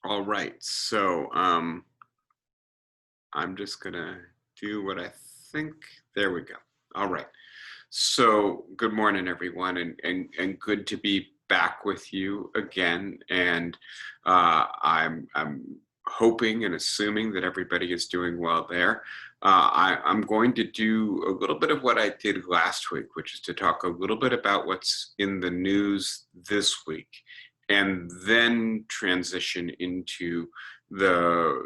All right. I'm just gonna do what I think. There we go. All right. So good morning, everyone, and good to be back with you again. And I'm hoping and assuming that everybody is doing well there. I'm going to do a little bit of what I did last week, which is to talk a little bit about what's in the news this week, and then transition into the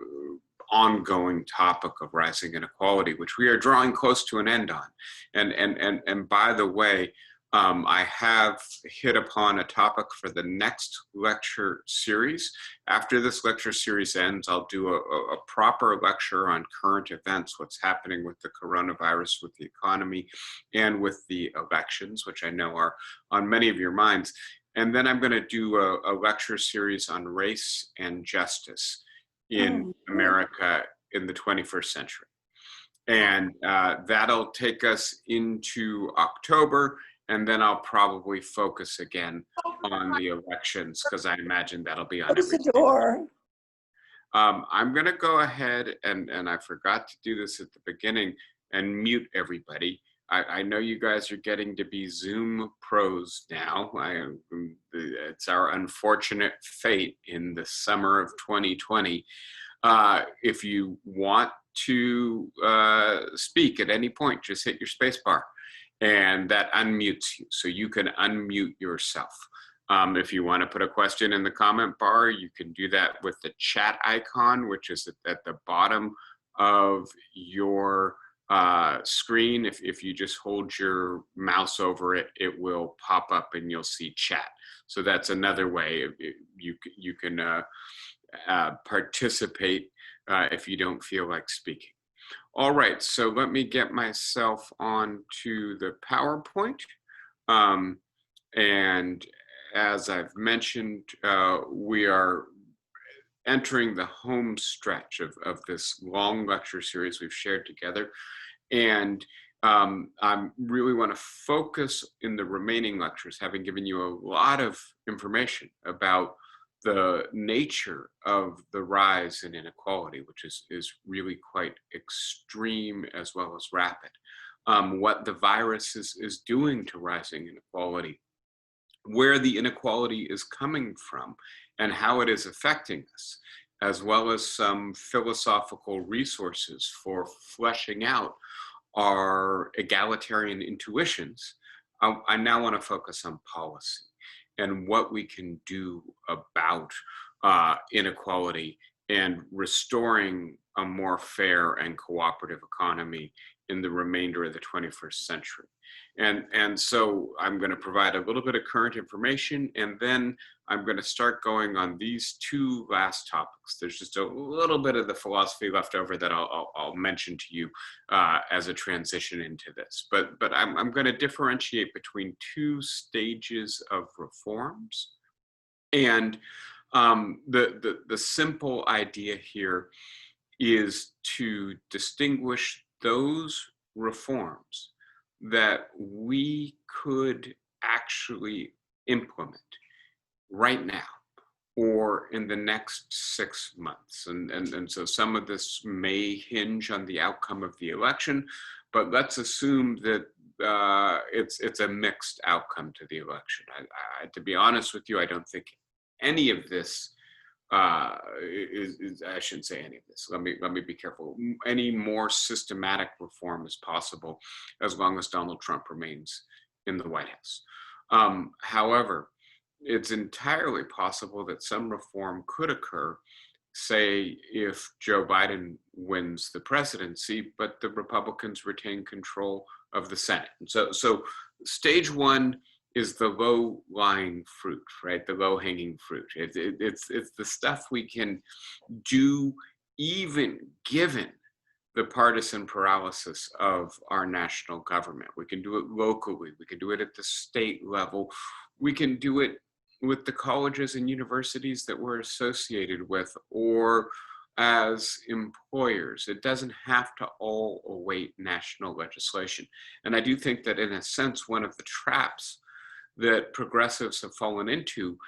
ongoing topic of rising inequality, which we are drawing close to an end on. And by the way, I have hit upon a topic for the next lecture series. After this lecture series ends, I'll do a proper lecture on current events, what's happening with the coronavirus, with the economy, and with the elections, which I know are on many of your minds. And then I'm going to do a lecture series on race and justice in America in the 21st century. And that'll take us into October, and then I'll probably focus again on the elections, because I imagine that'll be on Close every the door. I'm going to go ahead, and I forgot to do this at the beginning, and mute everybody. I know you guys are getting to be Zoom pros now. It's our unfortunate fate in the summer of 2020. If you want to speak at any point, just hit your space bar, and that unmutes you, so you can unmute yourself. If you want to put a question in the comment bar, you can do that with the chat icon, which is at the bottom of your screen. If you just hold your mouse over it, it will pop up and you'll see chat. So that's another way you can participate if you don't feel like speaking. All right, so let me get myself onto the PowerPoint. And as I've mentioned, we are entering the home stretch of this long lecture series we've shared together. And I really want to focus in the remaining lectures, having given you a lot of information about the nature of the rise in inequality, which is really quite extreme as well as rapid. What the virus is doing to rising inequality, where the inequality is coming from, and how it is affecting us, as well as some philosophical resources for fleshing out our egalitarian intuitions. I now want to focus on policy and what we can do about inequality and restoring a more fair and cooperative economy in the remainder of the 21st century. And so I'm going to provide a little bit of current information, and then I'm going to start going on these two last topics. There's just a little bit of the philosophy left over that I'll mention to you as a transition into this. But I'm going to differentiate between two stages of reforms. And the simple idea here is to distinguish those reforms that we could actually implement right now or in the next 6 months. And so some of this may hinge on the outcome of the election, but let's assume that it's a mixed outcome to the election. To be honest with you, I don't think any of this I shouldn't say any of this. Let me be careful. Any more systematic reform is possible as long as Donald Trump remains in the White House. However, it's entirely possible that some reform could occur, say if Joe Biden wins the presidency, but the Republicans retain control of the Senate. And so stage one is the low-lying fruit, right? The low-hanging fruit. It's the stuff we can do even given the partisan paralysis of our national government. We can do it locally. We can do it at the state level. We can do it with the colleges and universities that we're associated with, or as employers. It doesn't have to all await national legislation. And I do think that in a sense, one of the traps that progressives have fallen into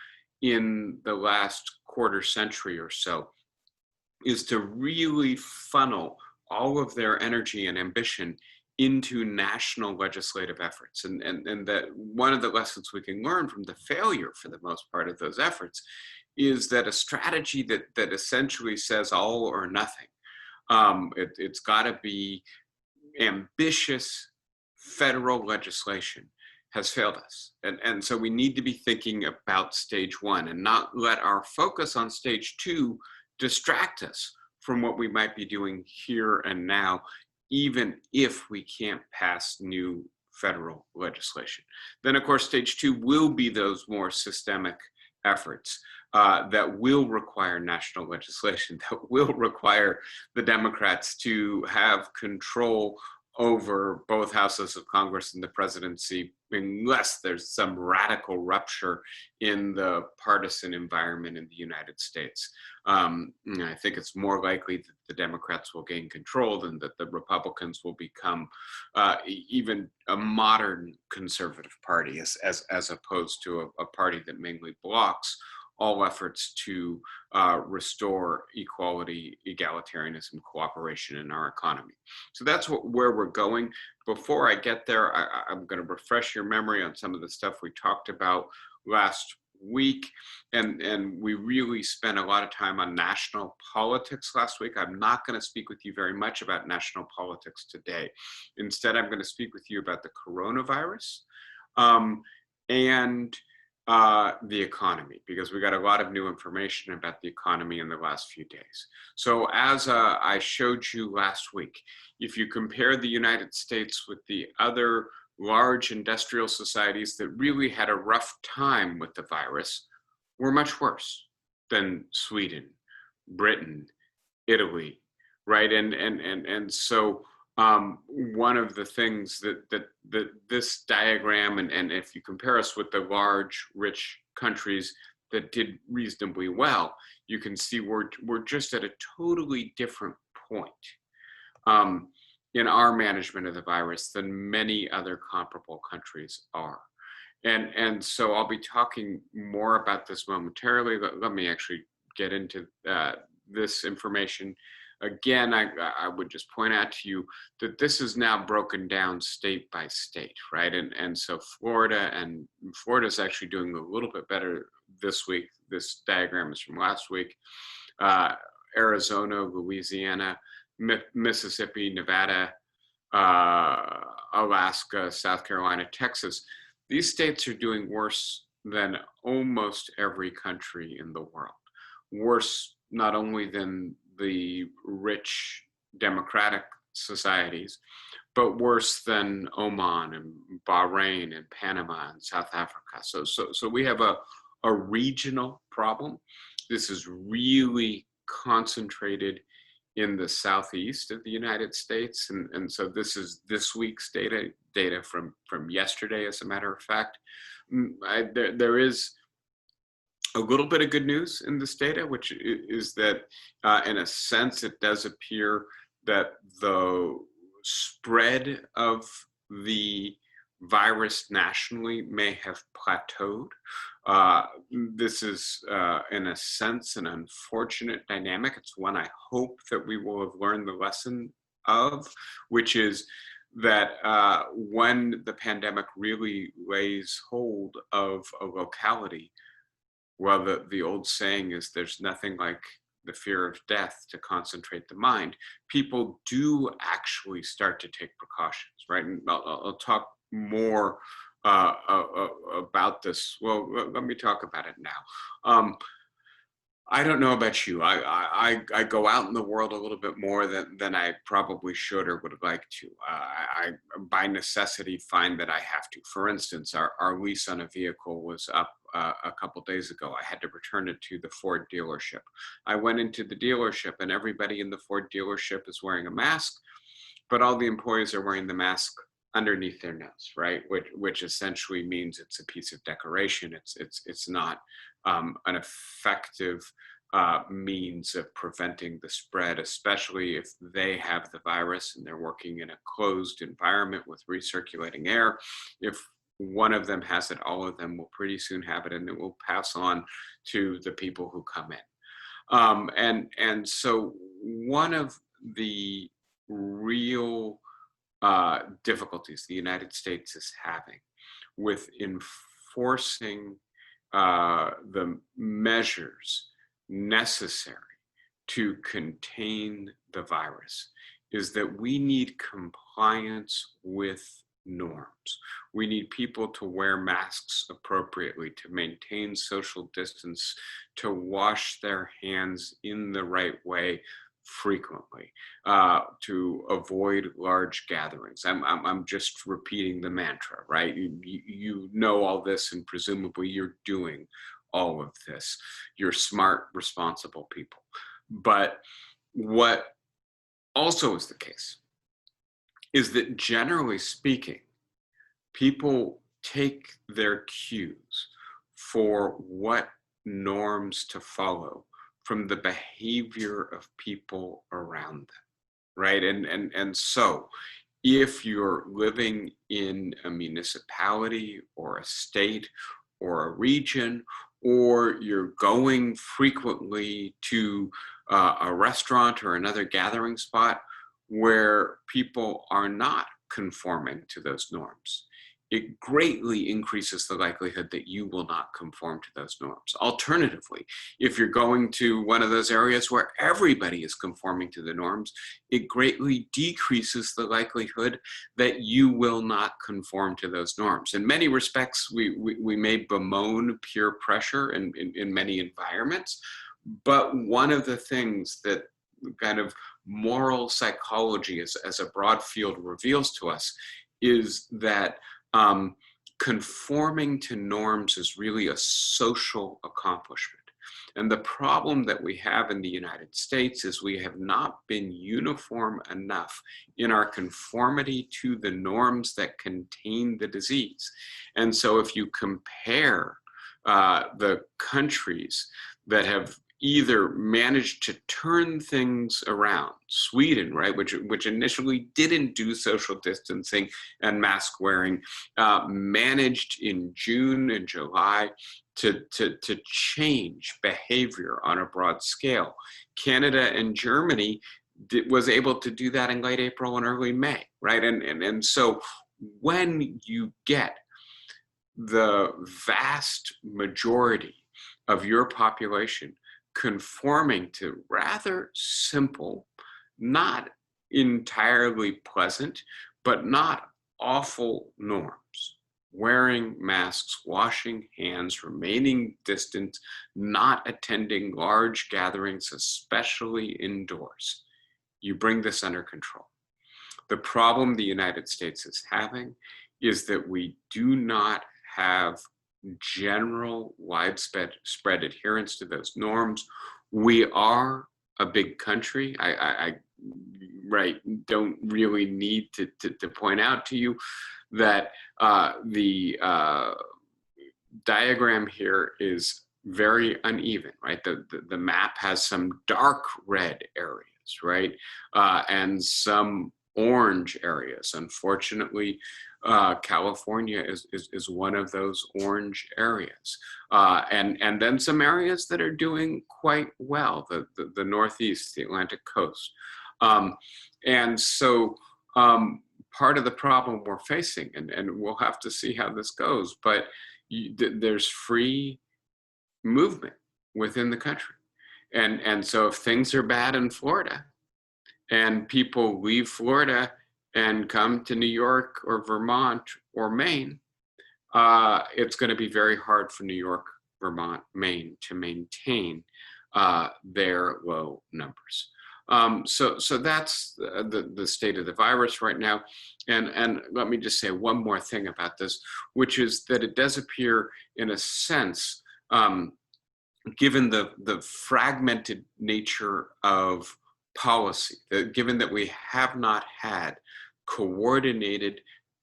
in the last quarter century or so is to really funnel all of their energy and ambition into national legislative efforts. And that one of the lessons we can learn from the failure, for the most part, of those efforts is that a strategy that essentially says all or nothing, it's got to be ambitious federal legislation, has failed us. And so we need to be thinking about stage one and not let our focus on stage two distract us from what we might be doing here and now, even if we can't pass new federal legislation. Then, of course, stage two will be those more systemic efforts that will require national legislation, that will require the Democrats to have control over both houses of Congress and the presidency, unless there's some radical rupture in the partisan environment in the United States. I think it's more likely that the Democrats will gain control than that the Republicans will become even a modern conservative party, as opposed to a party that mainly blocks all efforts to restore equality, egalitarianism, cooperation in our economy. So that's where we're going. Before I get there, I'm going to refresh your memory on some of the stuff we talked about last week. And we really spent a lot of time on national politics last week. I'm not going to speak with you very much about national politics today. Instead, I'm going to speak with you about the coronavirus and the economy, because we got a lot of new information about the economy in the last few days. So as I showed you last week, if you compare the United States with the other large industrial societies that really had a rough time with the virus, we're much worse than Sweden, Britain, Italy, right? And so one of the things that this diagram, and if you compare us with the large, rich countries that did reasonably well, you can see we're just at a totally different point in our management of the virus than many other comparable countries are. And so I'll be talking more about this momentarily. Let me actually get into this information. Again, I would just point out to you that this is now broken down state by state, right? And so Florida is actually doing a little bit better this week. This diagram is from last week. Arizona, Louisiana, Mississippi, Nevada, Alaska, South Carolina, Texas. These states are doing worse than almost every country in the world. Worse not only than the rich democratic societies, but worse than Oman and Bahrain and Panama and South Africa. So we have a regional problem. This is really concentrated in the southeast of the United States. And so this is this week's data from yesterday, as a matter of fact. There is a little bit of good news in this data, which is that in a sense, it does appear that the spread of the virus nationally may have plateaued. This is, in a sense, an unfortunate dynamic. It's one I hope that we will have learned the lesson of, which is that when the pandemic really lays hold of a locality, well, the old saying is there's nothing like the fear of death to concentrate the mind. People do actually start to take precautions, right? And I'll talk more about this. Well, let me talk about it now. I don't know about you. I go out in the world a little bit more than I probably should or would like to. I by necessity find that I have to. For instance, our lease on a vehicle was up a couple days ago. I had to return it to the Ford dealership. I went into the dealership and everybody in the Ford dealership is wearing a mask, but all the employees are wearing the mask underneath their nose, right? Which essentially means it's a piece of decoration. It's not an effective means of preventing the spread, especially if they have the virus and they're working in a closed environment with recirculating air. If one of them has it, all of them will pretty soon have it, and it will pass on to the people who come in. And so one of the real difficulties the United States is having with enforcing the measures necessary to contain the virus is that we need compliance with norms. We need people to wear masks appropriately, to maintain social distance, to wash their hands in the right way frequently, to avoid large gatherings. I'm just repeating the mantra, right? You know all this, and presumably you're doing all of this. You're smart, responsible people. But what also is the case is that, generally speaking, people take their cues for what norms to follow from the behavior of people around them, right? And so if you're living in a municipality or a state or a region, or you're going frequently to a restaurant or another gathering spot where people are not conforming to those norms, it greatly increases the likelihood that you will not conform to those norms. Alternatively, if you're going to one of those areas where everybody is conforming to the norms, it greatly decreases the likelihood that you will not conform to those norms. In many respects, we may bemoan peer pressure in many environments, but one of the things that kind of moral psychology as a broad field reveals to us is that conforming to norms is really a social accomplishment. And the problem that we have in the United States is we have not been uniform enough in our conformity to the norms that contain the disease. And so if you compare the countries that have either managed to turn things around, Sweden, right, which initially didn't do social distancing and mask wearing, managed in June and July to change behavior on a broad scale. Canada and Germany was able to do that in late April and early May, right? And so when you get the vast majority of your population conforming to rather simple, not entirely pleasant, but not awful norms: wearing masks, washing hands, remaining distant, not attending large gatherings, especially indoors, you bring this under control. The problem the United States is having is that we do not have general widespread adherence to those norms. We are a big country. I right, don't really need to point out to you that the diagram here is very uneven, right? The map has some dark red areas, right? And some orange areas. Unfortunately, California is one of those orange areas, and then some areas that are doing quite well: the Northeast, the Atlantic coast, and so part of the problem we're facing, and we'll have to see how this goes, but there's free movement within the country, and so if things are bad in Florida, and people leave Florida and come to New York or Vermont or Maine, it's going to be very hard for New York, Vermont, Maine to maintain their low numbers. So that's the state of the virus right now. And let me just say one more thing about this, which is that it does appear, in a sense, given the fragmented nature of policy, given that we have not had coordinated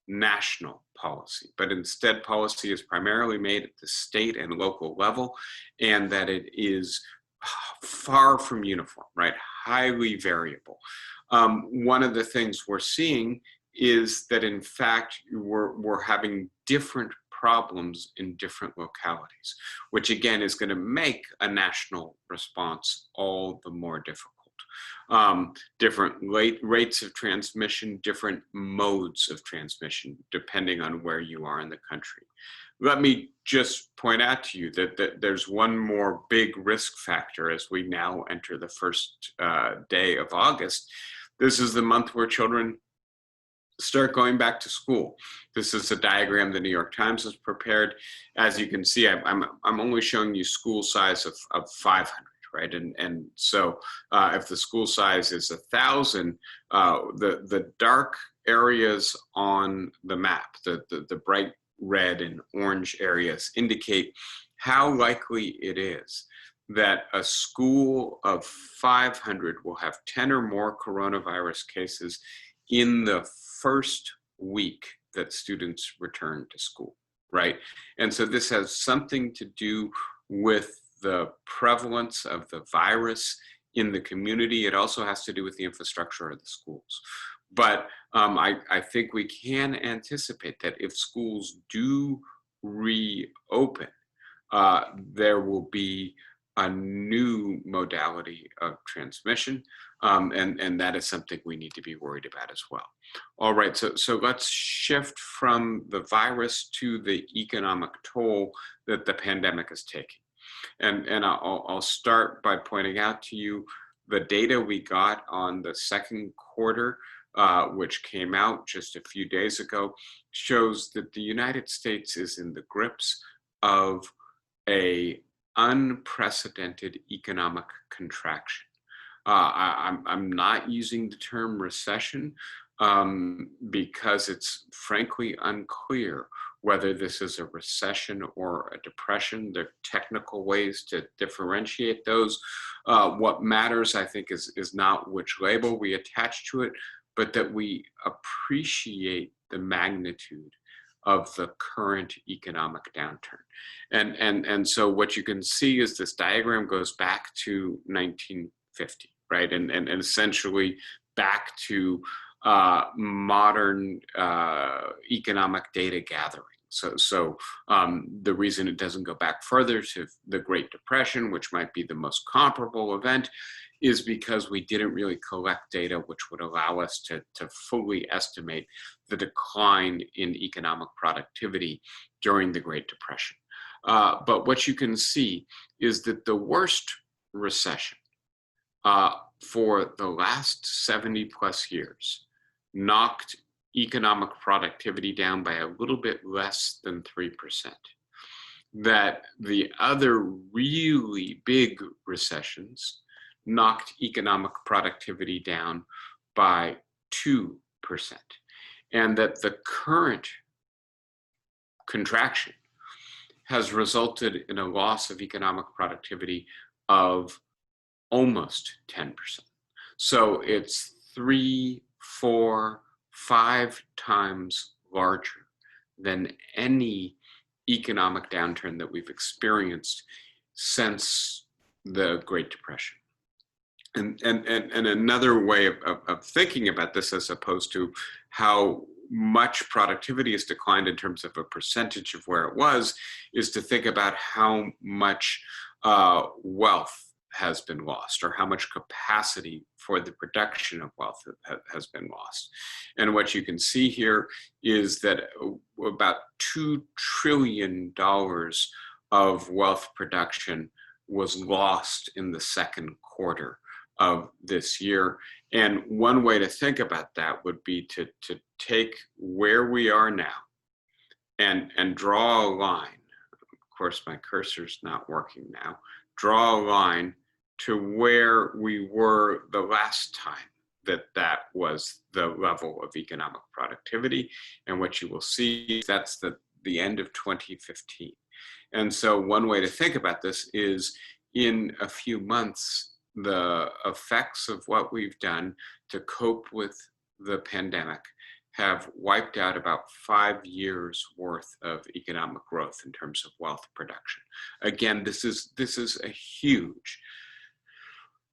national policy, but instead policy is primarily made at the state and local level, and that it is far from uniform, right? Highly variable. One of the things we're seeing is that in fact we're having different problems in different localities, which again is going to make a national response all the more difficult. Different rates of transmission, different modes of transmission, depending on where you are in the country. Let me just point out to you that there's one more big risk factor as we now enter the first day of August. This is the month where children start going back to school. This is a diagram the New York Times has prepared. As you can see, I'm only showing you school size of 500, right? And so if the school size is 1,000, the dark areas on the map, the bright red and orange areas indicate how likely it is that a school of 500 will have 10 or more coronavirus cases in the first week that students return to school, right? And so this has something to do with the prevalence of the virus in the community. It also has to do with the infrastructure of the schools. But I think we can anticipate that if schools do reopen, there will be a new modality of transmission, and that is something we need to be worried about as well. All right, so let's shift from the virus to the economic toll that the pandemic is taking. And I'll start by pointing out to you the data we got on the second quarter, which came out just a few days ago, shows that the United States is in the grips of a unprecedented economic contraction. I'm not using the term recession because it's frankly unclear whether this is a recession or a depression. There are technical ways to differentiate those. What matters, I think, is not which label we attach to it, but that we appreciate the magnitude of the current economic downturn. And so what you can see is this diagram goes back to 1950, right? And essentially back to modern economic data gathering. So the reason it doesn't go back further to the Great Depression, which might be the most comparable event, is because we didn't really collect data which would allow us to fully estimate the decline in economic productivity during the Great Depression. But what you can see is that the worst recession for the last 70 plus years knocked economic productivity down by a little bit less than 3%. That the other really big recessions knocked economic productivity down by 2%. And that the current contraction has resulted in a loss of economic productivity of almost 10%. So it's 3, 4, 5 times larger than any economic downturn that we've experienced since the Great Depression. And another way of thinking about this, as opposed to how much productivity has declined in terms of a percentage of where it was, is to think about how much wealth has been lost, or how much capacity for the production of wealth has been lost. And what you can see here is that about $2 trillion of wealth production was lost in the second quarter of this year. And one way to think about that would be to take where we are now and draw a line. Of course, my cursor's not working now. Draw a line to where we were the last time that was the level of economic productivity. And what you will see is that's the end of 2015. And so one way to think about this is, in a few months, the effects of what we've done to cope with the pandemic have wiped out about 5 years worth of economic growth in terms of wealth production. Again, this is a huge.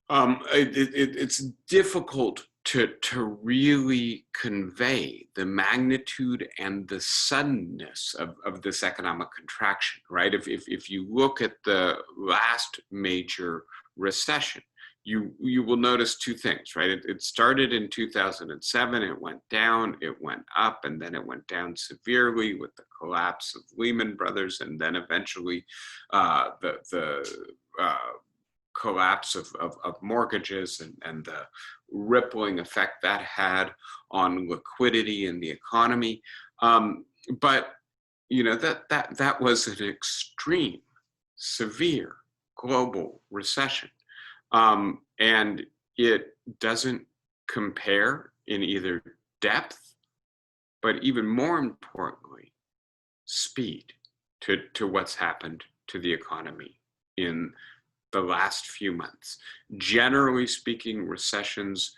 It's difficult to really convey the magnitude and the suddenness of this economic contraction, right? If you look at the last major recession, you will notice two things, right? It started in 2007, it went down, it went up, and then it went down severely with the collapse of Lehman Brothers, and then eventually the collapse of mortgages and the rippling effect that had on liquidity in the economy. But that was an extreme, severe global recession. And it doesn't compare in either depth, but even more importantly, speed to what's happened to the economy in the last few months. Generally speaking, recessions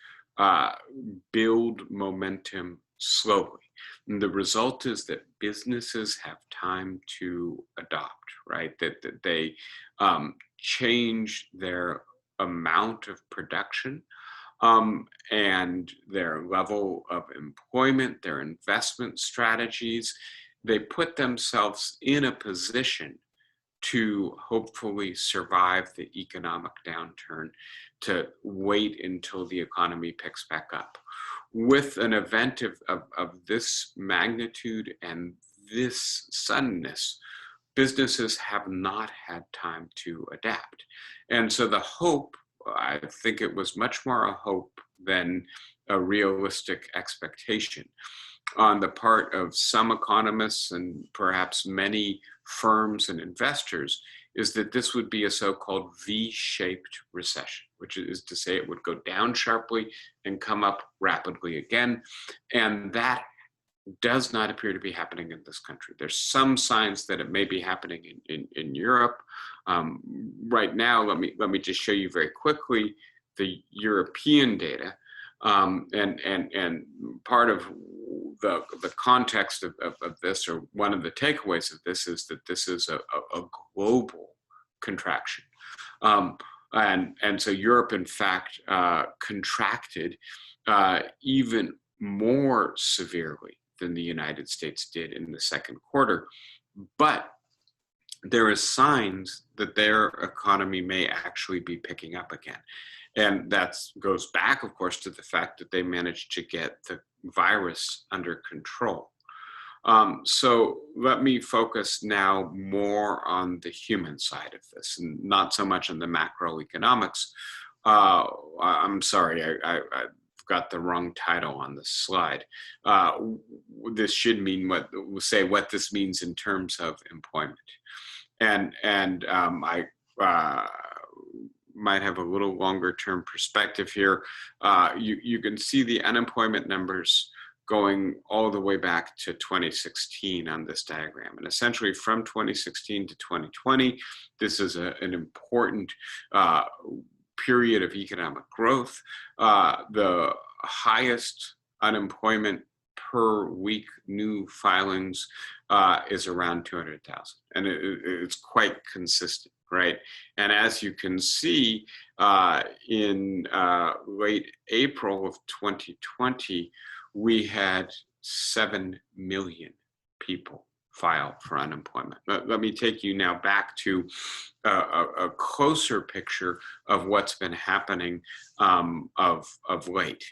build momentum slowly. And the result is that businesses have time to adopt, right? That they change their amount of production and their level of employment, their investment strategies. They put themselves in a position to hopefully survive the economic downturn, to wait until the economy picks back up. With an event of this magnitude and this suddenness, businesses have not had time to adapt. And so the hope, I think it was much more a hope than a realistic expectation on the part of some economists and perhaps many firms and investors, is that this would be a so-called V-shaped recession, which is to say it would go down sharply and come up rapidly again. And that does not appear to be happening in this country. There's some signs that it may be happening in Europe. Right now, let me just show you very quickly the European data. And part of the context of this, or one of the takeaways of this, is that this is a global contraction. And so Europe, in fact, contracted even more severely than the United States did in the second quarter. But there is signs that their economy may actually be picking up again. And that goes back, of course, to the fact that they managed to get the virus under control. So let me focus now more on the human side of this, and not so much on the macroeconomics. I'm sorry, I've got the wrong title on the slide. This should mean what this means in terms of employment. And I might have a little longer term perspective here. You can see the unemployment numbers going all the way back to 2016 on this diagram. And essentially from 2016 to 2020, this is an important period of economic growth. The highest unemployment per week new filings is around 200,000. And it's quite consistent, right? And as you can see, in late April of 2020, we had 7 million people file for unemployment. Let me take you now back to a closer picture of what's been happening of late.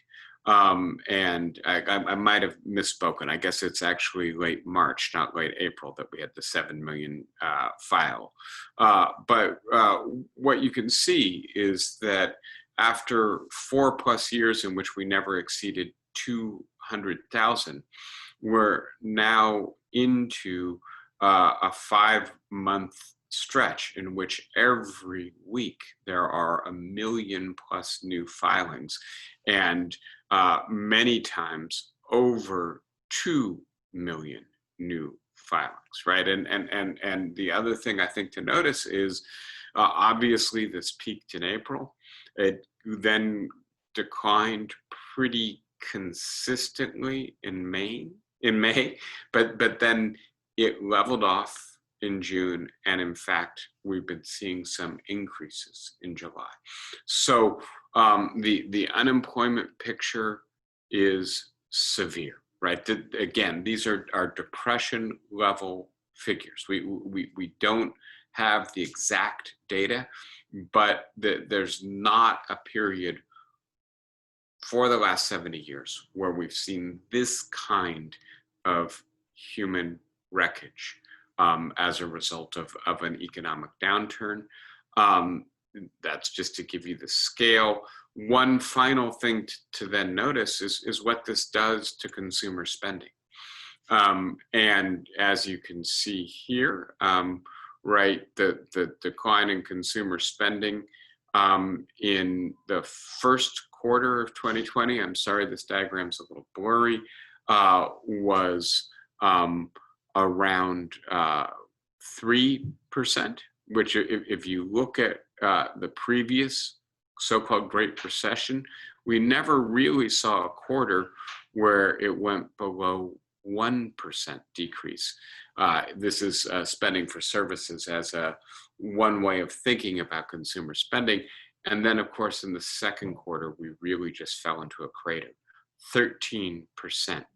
And I might have misspoken. I guess it's actually late March, not late April, that we had the 7 million file. But what you can see is that after 4+ years in which we never exceeded 200,000, we're now into a 5-month stretch in which every week there are 1 million+ new filings, and many times over 2 million new filings, right? And the other thing I think to notice is obviously this peaked in April. It then declined pretty consistently in May, but then it leveled off in June, and in fact, we've been seeing some increases in July. So the unemployment picture is severe, right? Again, these are depression level figures. We don't have the exact data, but there's not a period for the last 70 years where we've seen this kind of human wreckage as a result of an economic downturn. That's just to give you the scale. One final thing to then notice is what this does to consumer spending. And as you can see here, right, the decline in consumer spending in the first quarter of 2020, I'm sorry, this diagram's a little blurry, was around 3%, which if you look at the previous so-called Great Recession, we never really saw a quarter where it went below 1% decrease. This is spending for services as one way of thinking about consumer spending. And then, of course, in the second quarter, we really just fell into a crater. 13%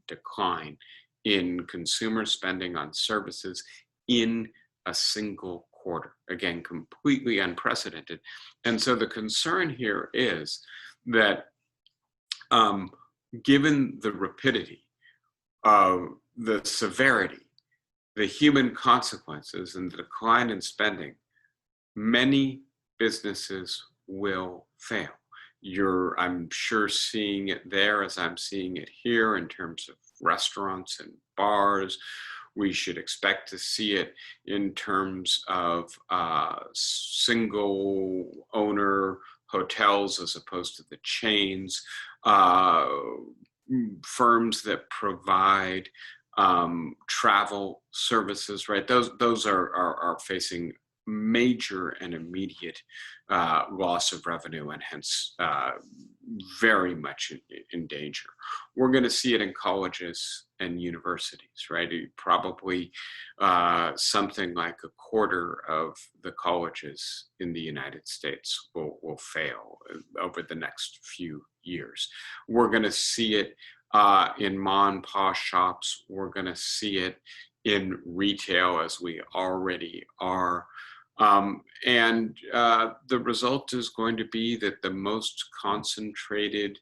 decline in consumer spending on services in a single quarter. Again, completely unprecedented. And so the concern here is that given the rapidity of the severity, the human consequences, and the decline in spending, many businesses will fail. I'm sure seeing it there as I'm seeing it here in terms of restaurants and bars. We should expect to see it in terms of single owner hotels as opposed to the chains, firms that provide travel services, right? Those are facing major and immediate loss of revenue and hence very much in danger. We're going to see it in colleges and universities, right? Probably something like a quarter of the colleges in the United States will fail over the next few years. We're going to see it in mom and pop shops. We're going to see it in retail as we already are. And the result is going to be that the most concentrated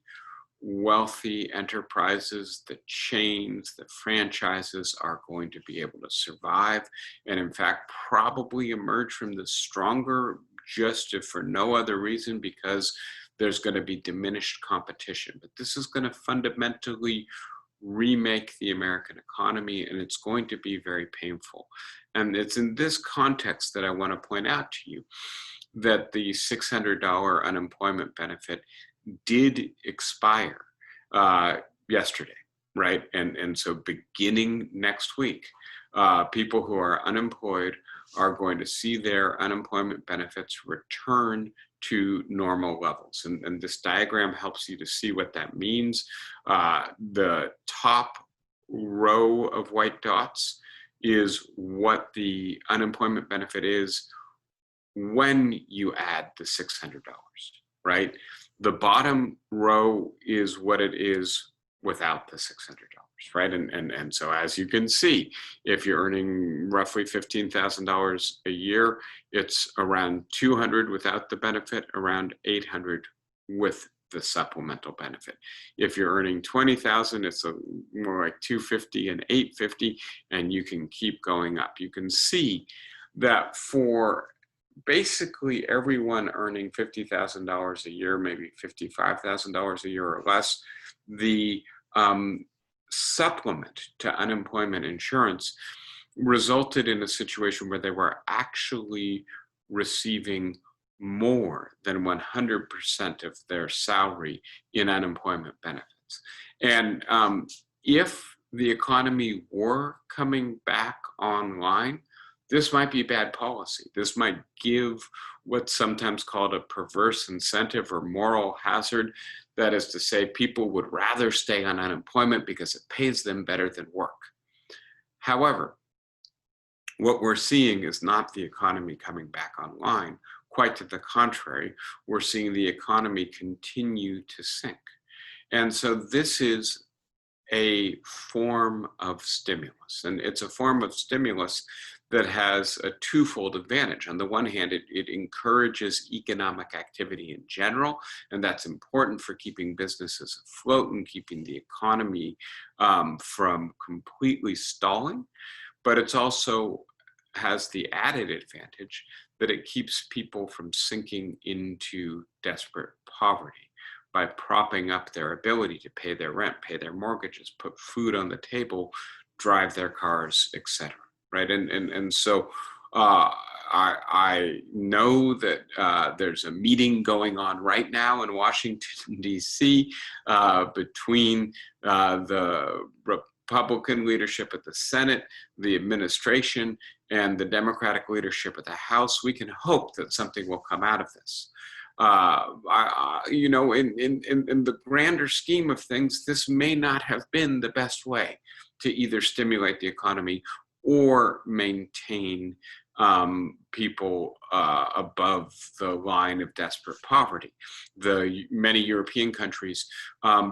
wealthy enterprises, the chains, the franchises are going to be able to survive and in fact probably emerge from this stronger, just if for no other reason because there's going to be diminished competition. But this is going to fundamentally remake the American economy, and it's going to be very painful. And it's in this context that I want to point out to you that the $600 unemployment benefit did expire yesterday, right? And so beginning next week, people who are unemployed are going to see their unemployment benefits return to normal levels. And this diagram helps you to see what that means. The top row of white dots is what the unemployment benefit is when you add the $600, right? The bottom row is what it is without the $600, right? And so as you can see, if you're earning roughly $15,000 a year, it's around $200 without the benefit, around $800 with the supplemental benefit. If you're earning $20,000, it's more like $250 and $850, and you can keep going up. You can see that for basically everyone earning $50,000 a year, maybe $55,000 a year or less, the supplement to unemployment insurance resulted in a situation where they were actually receiving more than 100% of their salary in unemployment benefits. And if the economy were coming back online, this might be bad policy. This might give what's sometimes called a perverse incentive or moral hazard. That is to say, people would rather stay on unemployment because it pays them better than work. However, what we're seeing is not the economy coming back online. Quite to the contrary, we're seeing the economy continue to sink. And so this is a form of stimulus. And it's a form of stimulus that has a twofold advantage. On the one hand, it encourages economic activity in general, and that's important for keeping businesses afloat and keeping the economy from completely stalling. But it's also has the added advantage that it keeps people from sinking into desperate poverty by propping up their ability to pay their rent, pay their mortgages, put food on the table, drive their cars, etc. Right? And so I know that there's a meeting going on right now in Washington, D.C. Between the Republican leadership at the Senate, the administration, and the Democratic leadership at the House. We can hope that something will come out of this. You know, in the grander scheme of things, this may not have been the best way to either stimulate the economy or maintain people above the line of desperate poverty. The many European countries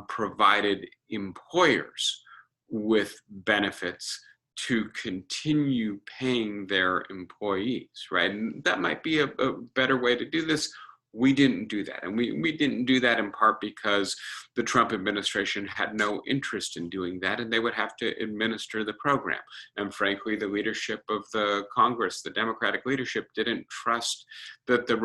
provided employers with benefits to continue paying their employees, right? And that might be a better way to do this. We didn't do that. And we didn't do that in part because the Trump administration had no interest in doing that, and they would have to administer the program. And frankly, the leadership of the Congress, the Democratic leadership, didn't trust that the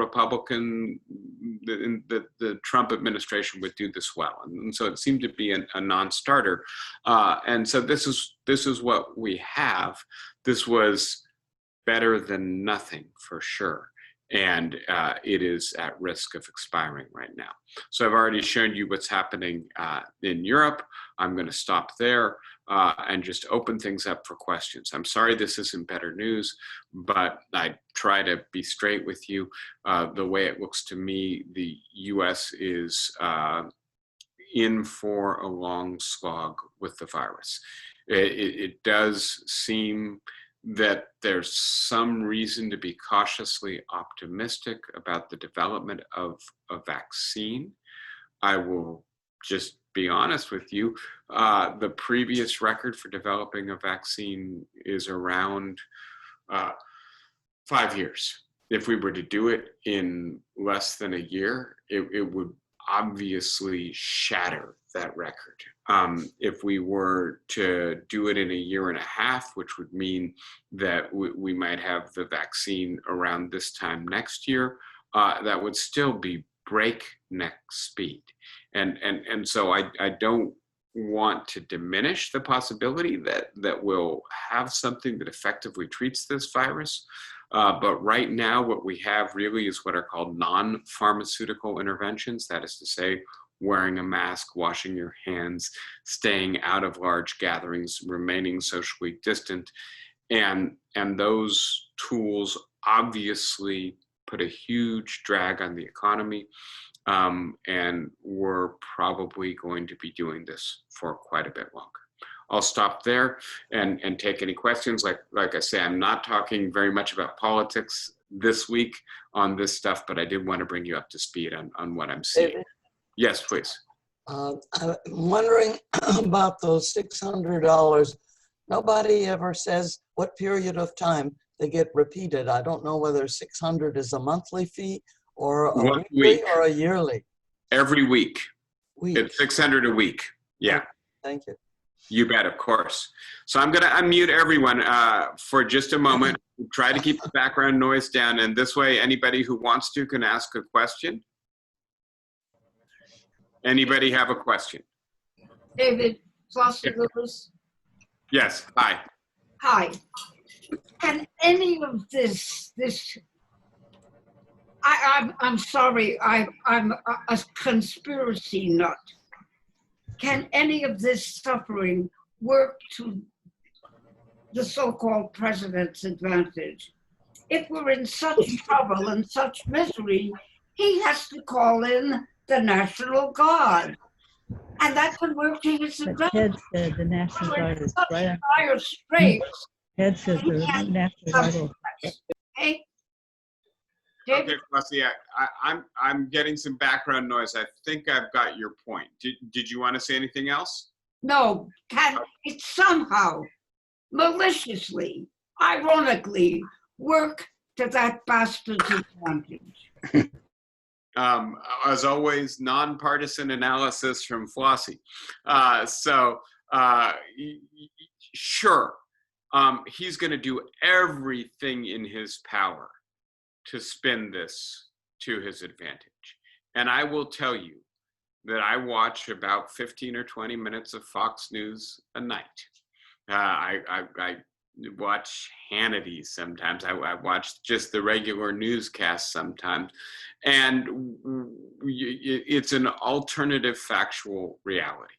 the Trump administration would do this well. And so it seemed to be a non-starter. And so this is what we have. This was better than nothing for sure. And it is at risk of expiring right now. So I've already shown you what's happening in Europe. I'm going to stop there and just open things up for questions. I'm sorry this isn't better news, but I try to be straight with you. The way it looks to me, the US is in for a long slog with the virus. It does seem that there's some reason to be cautiously optimistic about the development of a vaccine. I will just be honest with you. The previous record for developing a vaccine is around 5 years. If we were to do it in less than a year, it would obviously shatter that record. If we were to do it in a year and a half, which would mean that we might have the vaccine around this time next year, that would still be breakneck speed. And so I don't want to diminish the possibility that we'll have something that effectively treats this virus. But right now, what we have really is what are called non-pharmaceutical interventions. That is to say, wearing a mask, washing your hands, staying out of large gatherings, remaining socially distant. And those tools obviously put a huge drag on the economy. And we're probably going to be doing this for quite a bit longer. I'll stop there and take any questions. Like I say, I'm not talking very much about politics this week on this stuff, but I did want to bring you up to speed on what I'm seeing. David? Yes, please. I'm wondering about those $600. Nobody ever says what period of time they get repeated. I don't know whether 600 is a monthly fee or a weekly or a yearly. Every week. It's 600 a week. Yeah. Thank you. You bet, of course. So I'm going to unmute everyone for just a moment. Try to keep the background noise down, and this way anybody who wants to can ask a question. Anybody have a question? David, Foster Lewis. Yes, hi. Hi. Can any of this I'm sorry, I'm a conspiracy nut. Can any of this suffering work to the so-called president's advantage? If we're in such trouble and such misery, he has to call in the National Guard. And that can work to his advantage. Ted said the National Guard is right on. Dire straits, Headsets are naturally vital. Hey, Okay, David, Flossie, I'm getting some background noise. I think I've got your point. Did you want to say anything else? no, can it somehow maliciously, ironically work to that bastard's advantage? As always, nonpartisan analysis from Flossie. Sure, he's going to do everything in his power to spin this to his advantage. And I will tell you that I watch about 15 or 20 minutes of Fox News a night. I watch Hannity sometimes. I watch just the regular newscasts sometimes. And it's an alternative factual reality.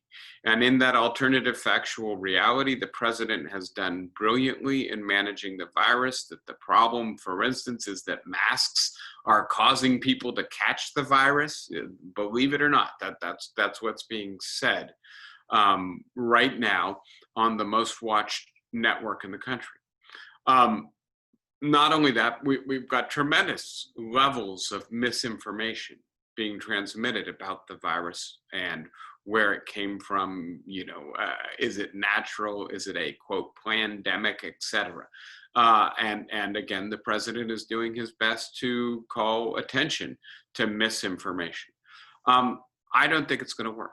And in that alternative factual reality, the president has done brilliantly in managing the virus. That the problem, for instance, is that masks are causing people to catch the virus. Believe it or not, that's what's being said right now on the most watched network in the country. Not only that, we've got tremendous levels of misinformation being transmitted about the virus and where it came from, is it natural, is it a quote pandemic, etc. And again, the president is doing his best to call attention to misinformation. I don't think it's going to work.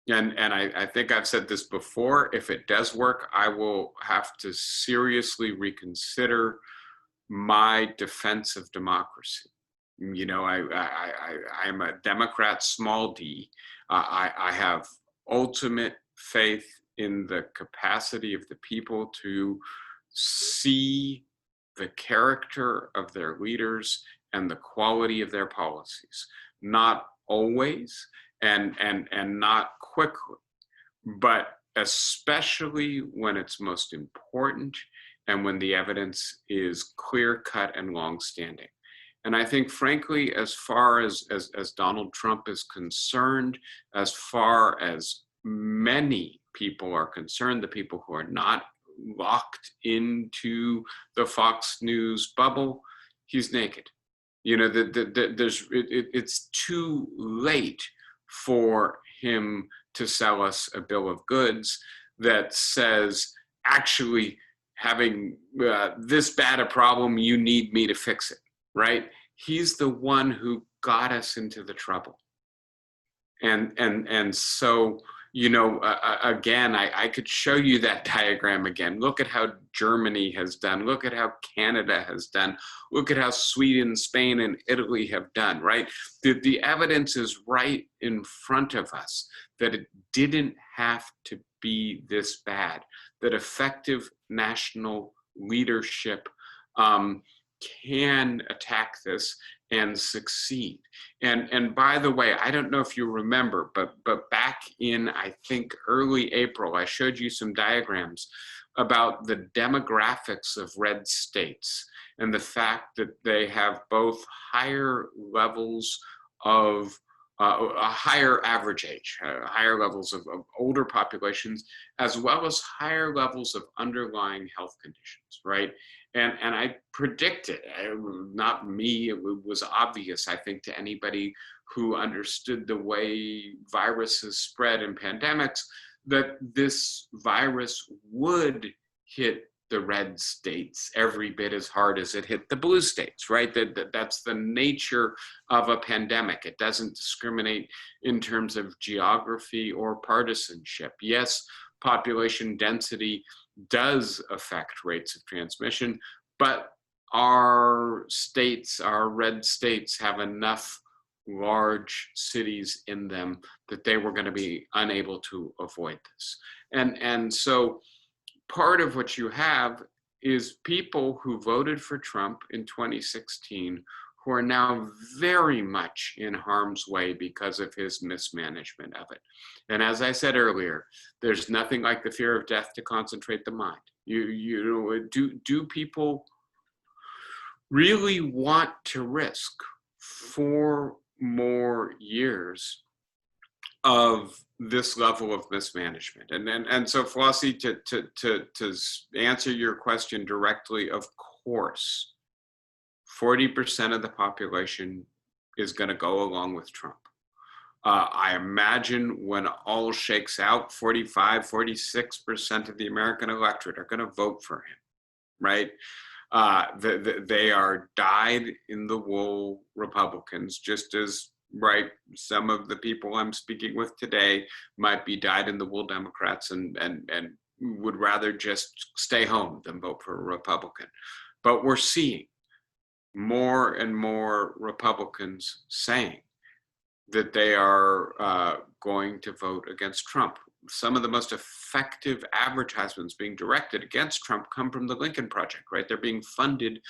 And I think I've said this before, if it does work, I will have to seriously reconsider my defense of democracy. I'm a Democrat, small d. I have ultimate faith in the capacity of the people to see the character of their leaders and the quality of their policies. Not always, and not quickly, but especially when it's most important and when the evidence is clear-cut and long-standing. And I think, frankly, as far as Donald Trump is concerned, as far as many people are concerned, the people who are not locked into the Fox News bubble, he's naked. It's too late for him to sell us a bill of goods that says, actually, having this bad a problem, you need me to fix it, right? He's the one who got us into the trouble. And so, again, I could show you that diagram again. Look at how Germany has done. Look at how Canada has done. Look at how Sweden, Spain, and Italy have done, right? The evidence is right in front of us that it didn't have to be this bad, that effective national leadership can attack this and succeed. And by the way, I don't know if you remember, but back in, I think, early April, I showed you some diagrams about the demographics of red states and the fact that they have both higher levels of a higher average age, higher levels of older populations, as well as higher levels of underlying health conditions, right? And I predicted, not me, it was obvious, I think, to anybody who understood the way viruses spread in pandemics, that this virus would hit the red states every bit as hard as it hit the blue states, right? That's the nature of a pandemic. It doesn't discriminate in terms of geography or partisanship. Yes, population density does affect rates of transmission, but our states, our red states, have enough large cities in them that they were going to be unable to avoid this. And so part of what you have is people who voted for Trump in 2016 who are now very much in harm's way because of his mismanagement of it. And as I said earlier, there's nothing like the fear of death to concentrate the mind. Do people really want to risk 4 more years of this level of mismanagement. And so Flossie, to answer your question directly, of course, 40% of the population is going to go along with Trump. I imagine when all shakes out, 46% of the American electorate are going to vote for him, right? They are dyed-in-the-wool Republicans, just as, right, some of the people I'm speaking with today might be dyed-in-the-wool Democrats and would rather just stay home than vote for a Republican. But we're seeing more and more Republicans saying that they are going to vote against Trump. Some of the most effective advertisements being directed against Trump come from the Lincoln Project, right? They're being funded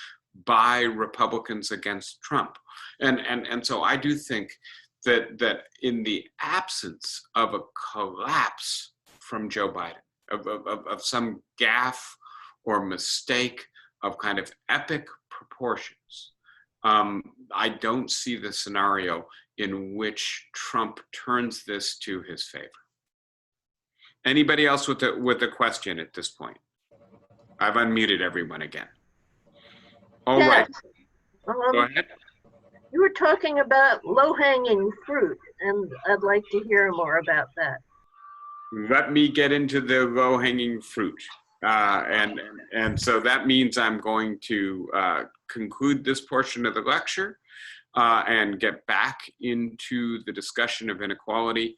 by Republicans against Trump. And so I do think that in the absence of a collapse from Joe Biden, of some gaffe or mistake of kind of epic proportions, I don't see the scenario in which Trump turns this to his favor. Anybody else with a question at this point? I've unmuted everyone again. All right. Go ahead. You were talking about low-hanging fruit, and I'd like to hear more about that. Let me get into the low-hanging fruit. And so that means I'm going to conclude this portion of the lecture and get back into the discussion of inequality.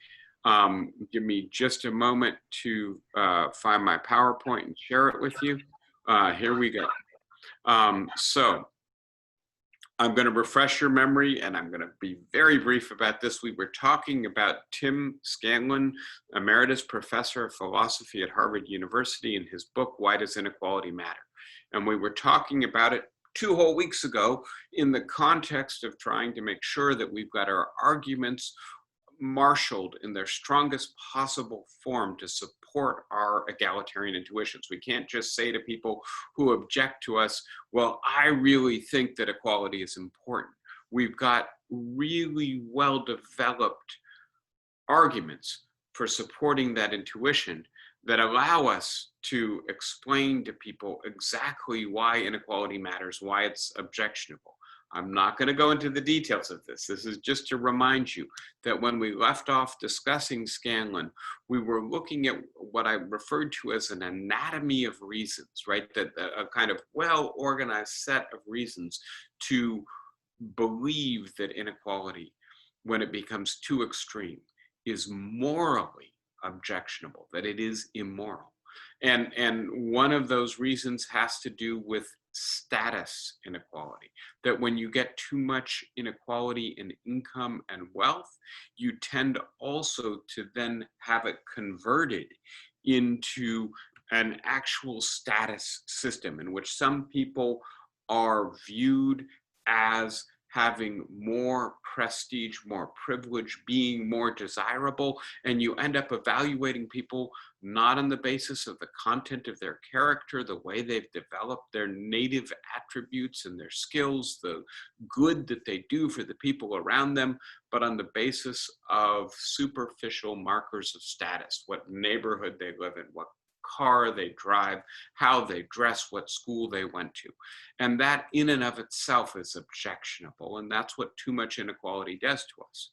Give me just a moment to find my PowerPoint and share it with you. Here we go. So I'm going to refresh your memory, and I'm going to be very brief about this. We were talking about Tim Scanlon, Emeritus Professor of Philosophy at Harvard University, in his book, Why Does Inequality Matter? And we were talking about it 2 whole weeks ago in the context of trying to make sure that we've got our arguments marshaled in their strongest possible form to support our egalitarian intuitions. We can't just say to people who object to us, well, I really think that equality is important. We've got really well-developed arguments for supporting that intuition that allow us to explain to people exactly why inequality matters, why it's objectionable. I'm not going to go into the details of this. This is just to remind you that when we left off discussing Scanlon, we were looking at what I referred to as an anatomy of reasons, right? That a kind of well-organized set of reasons to believe that inequality, when it becomes too extreme, is morally objectionable, that it is immoral. And one of those reasons has to do with status inequality, that when you get too much inequality in income and wealth, you tend also to then have it converted into an actual status system in which some people are viewed as having more prestige, more privilege, being more desirable, and you end up evaluating people not on the basis of the content of their character, the way they've developed their native attributes and their skills, the good that they do for the people around them, but on the basis of superficial markers of status, what neighborhood they live in, what car they drive, how they dress, what school they went to. And that in and of itself is objectionable, and that's what too much inequality does to us.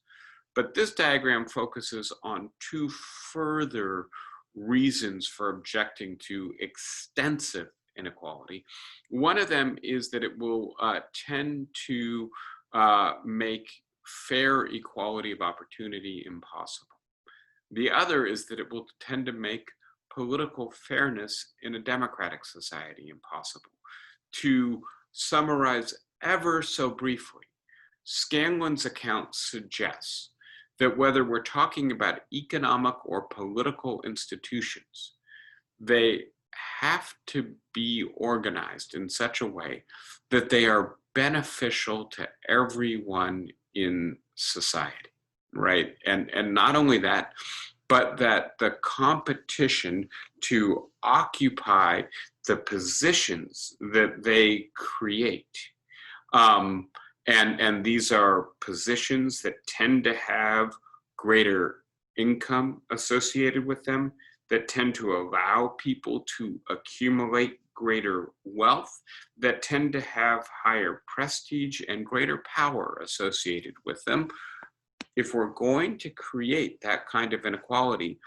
But this diagram focuses on 2 further reasons for objecting to extensive inequality. One of them is that it will tend to make fair equality of opportunity impossible. The other is that it will tend to make political fairness in a democratic society impossible. To summarize ever so briefly, Scanlon's account suggests that whether we're talking about economic or political institutions, they have to be organized in such a way that they are beneficial to everyone in society, right? And not only that, but that the competition to occupy the positions that they create, and these are positions that tend to have greater income associated with them, that tend to allow people to accumulate greater wealth, that tend to have higher prestige and greater power associated with them. If we're going to create that kind of inequality,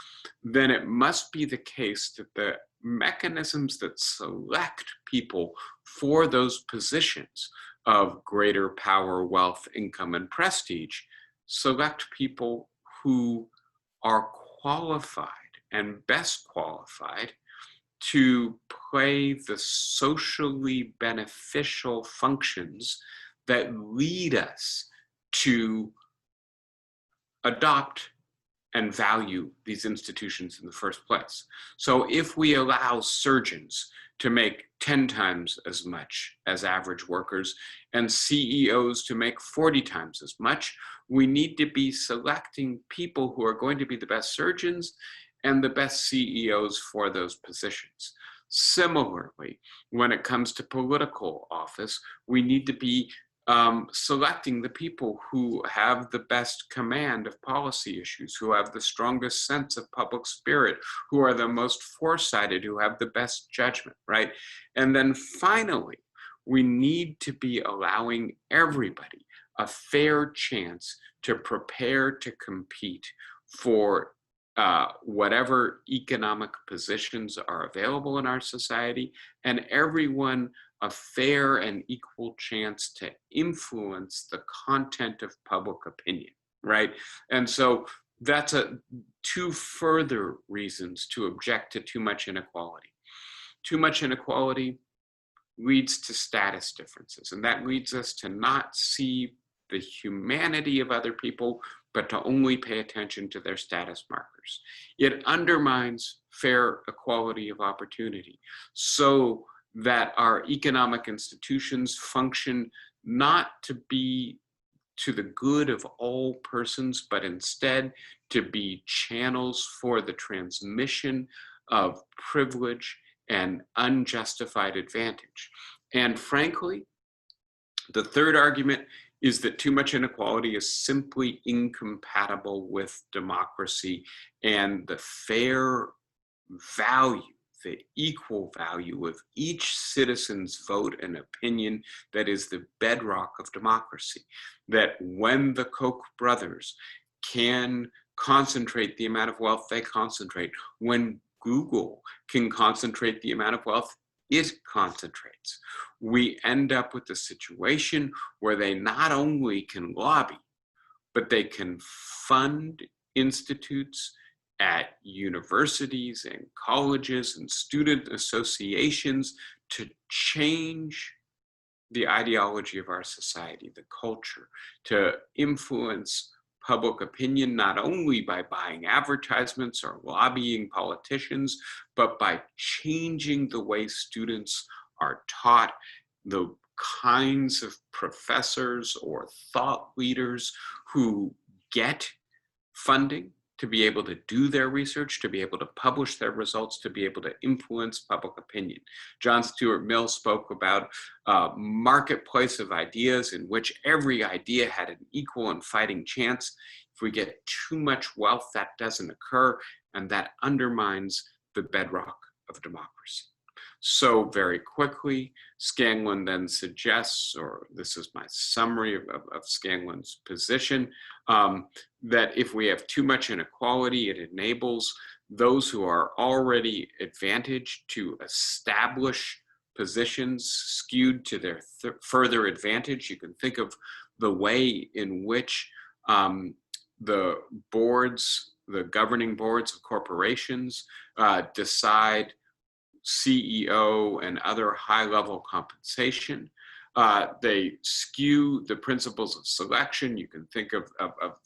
then it must be the case that the mechanisms that select people for those positions of greater power, wealth, income, and prestige select people who are qualified and best qualified to play the socially beneficial functions that lead us to adopt and value these institutions in the first place. So if we allow surgeons to make 10 times as much as average workers and CEOs to make 40 times as much, we need to be selecting people who are going to be the best surgeons and the best CEOs for those positions. Similarly, when it comes to political office, we need to be selecting the people who have the best command of policy issues, who have the strongest sense of public spirit, who are the most foresighted, who have the best judgment, right? And then finally, we need to be allowing everybody a fair chance to prepare to compete for whatever economic positions are available in our society, and everyone a fair and equal chance to influence the content of public opinion, right? And so that's two further reasons to object to too much inequality. Too much inequality leads to status differences, and that leads us to not see the humanity of other people, but to only pay attention to their status markers. It undermines fair equality of opportunity, so that our economic institutions function not to be to the good of all persons, but instead to be channels for the transmission of privilege and unjustified advantage. And frankly, the third argument is that too much inequality is simply incompatible with democracy and the fair value, the equal value of each citizen's vote and opinion that is the bedrock of democracy. That when the Koch brothers can concentrate the amount of wealth they concentrate, when Google can concentrate the amount of wealth it concentrates, we end up with a situation where they not only can lobby, but they can fund institutes at universities and colleges and student associations to change the ideology of our society, the culture, to influence public opinion, not only by buying advertisements or lobbying politicians, but by changing the way students are taught, the kinds of professors or thought leaders who get funding to be able to do their research, to be able to publish their results, to be able to influence public opinion. John Stuart Mill spoke about a marketplace of ideas in which every idea had an equal and fighting chance. If we get too much wealth, that doesn't occur, and that undermines the bedrock of democracy. So very quickly, Scanlon then suggests, or this is my summary of Scanlon's position, that if we have too much inequality, it enables those who are already advantaged to establish positions skewed to their further advantage. You can think of the way in which the boards, the governing boards of corporations decide CEO and other high-level compensation. They skew the principles of selection. You can think of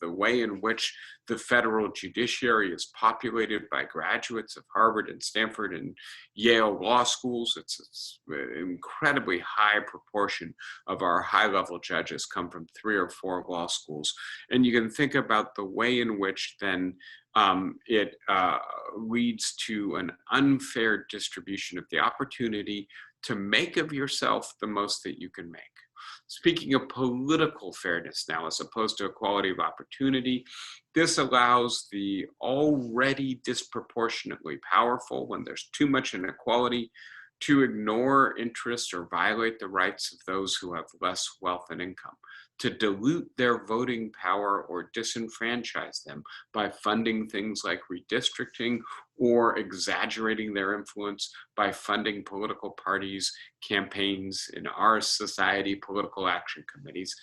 the way in which the federal judiciary is populated by graduates of Harvard and Stanford and Yale law schools. It's an incredibly high proportion of our high-level judges come from 3 or 4 law schools. And you can think about the way in which then it leads to an unfair distribution of the opportunity to make of yourself the most that you can make. Speaking of political fairness now, as opposed to equality of opportunity, this allows the already disproportionately powerful, when there's too much inequality, to ignore interests or violate the rights of those who have less wealth and income, to dilute their voting power or disenfranchise them by funding things like redistricting or exaggerating their influence by funding political parties, campaigns, in our society, political action committees.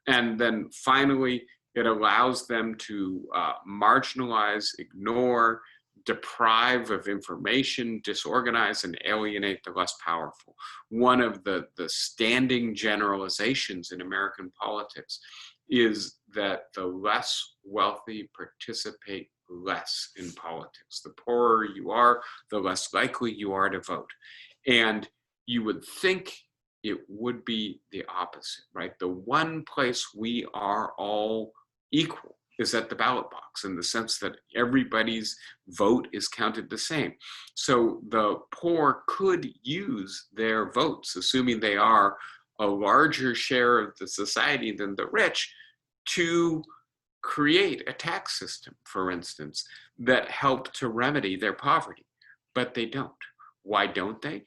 And then finally, it allows them to marginalize, ignore, deprive of information, disorganize, and alienate the less powerful. One of the standing generalizations in American politics is that the less wealthy participate less in politics. The poorer you are, the less likely you are to vote. And you would think it would be the opposite, right? The one place we are all equal is at the ballot box, in the sense that everybody's vote is counted the same. So the poor could use their votes, assuming they are a larger share of the society than the rich, to create a tax system, for instance, that help to remedy their poverty. But they don't. Why don't they?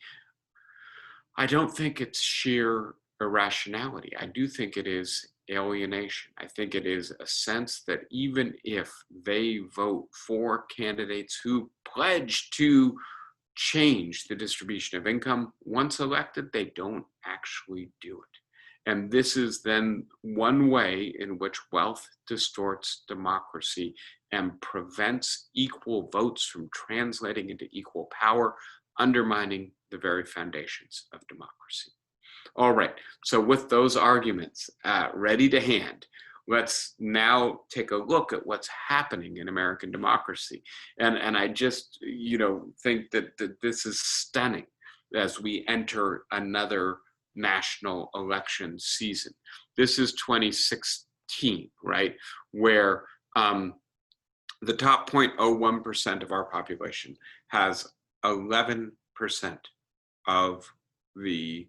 I don't think it's sheer irrationality. I do think it is alienation. I think it is a sense that even if they vote for candidates who pledge to change the distribution of income, once elected, they don't actually do it. And this is then one way in which wealth distorts democracy and prevents equal votes from translating into equal power, undermining the very foundations of democracy. All right, so with those arguments ready to hand, let's now take a look at what's happening in American democracy. And I just, think that this is stunning as we enter another national election season. This is 2016, right? Where the top 0.01% of our population has 11% of the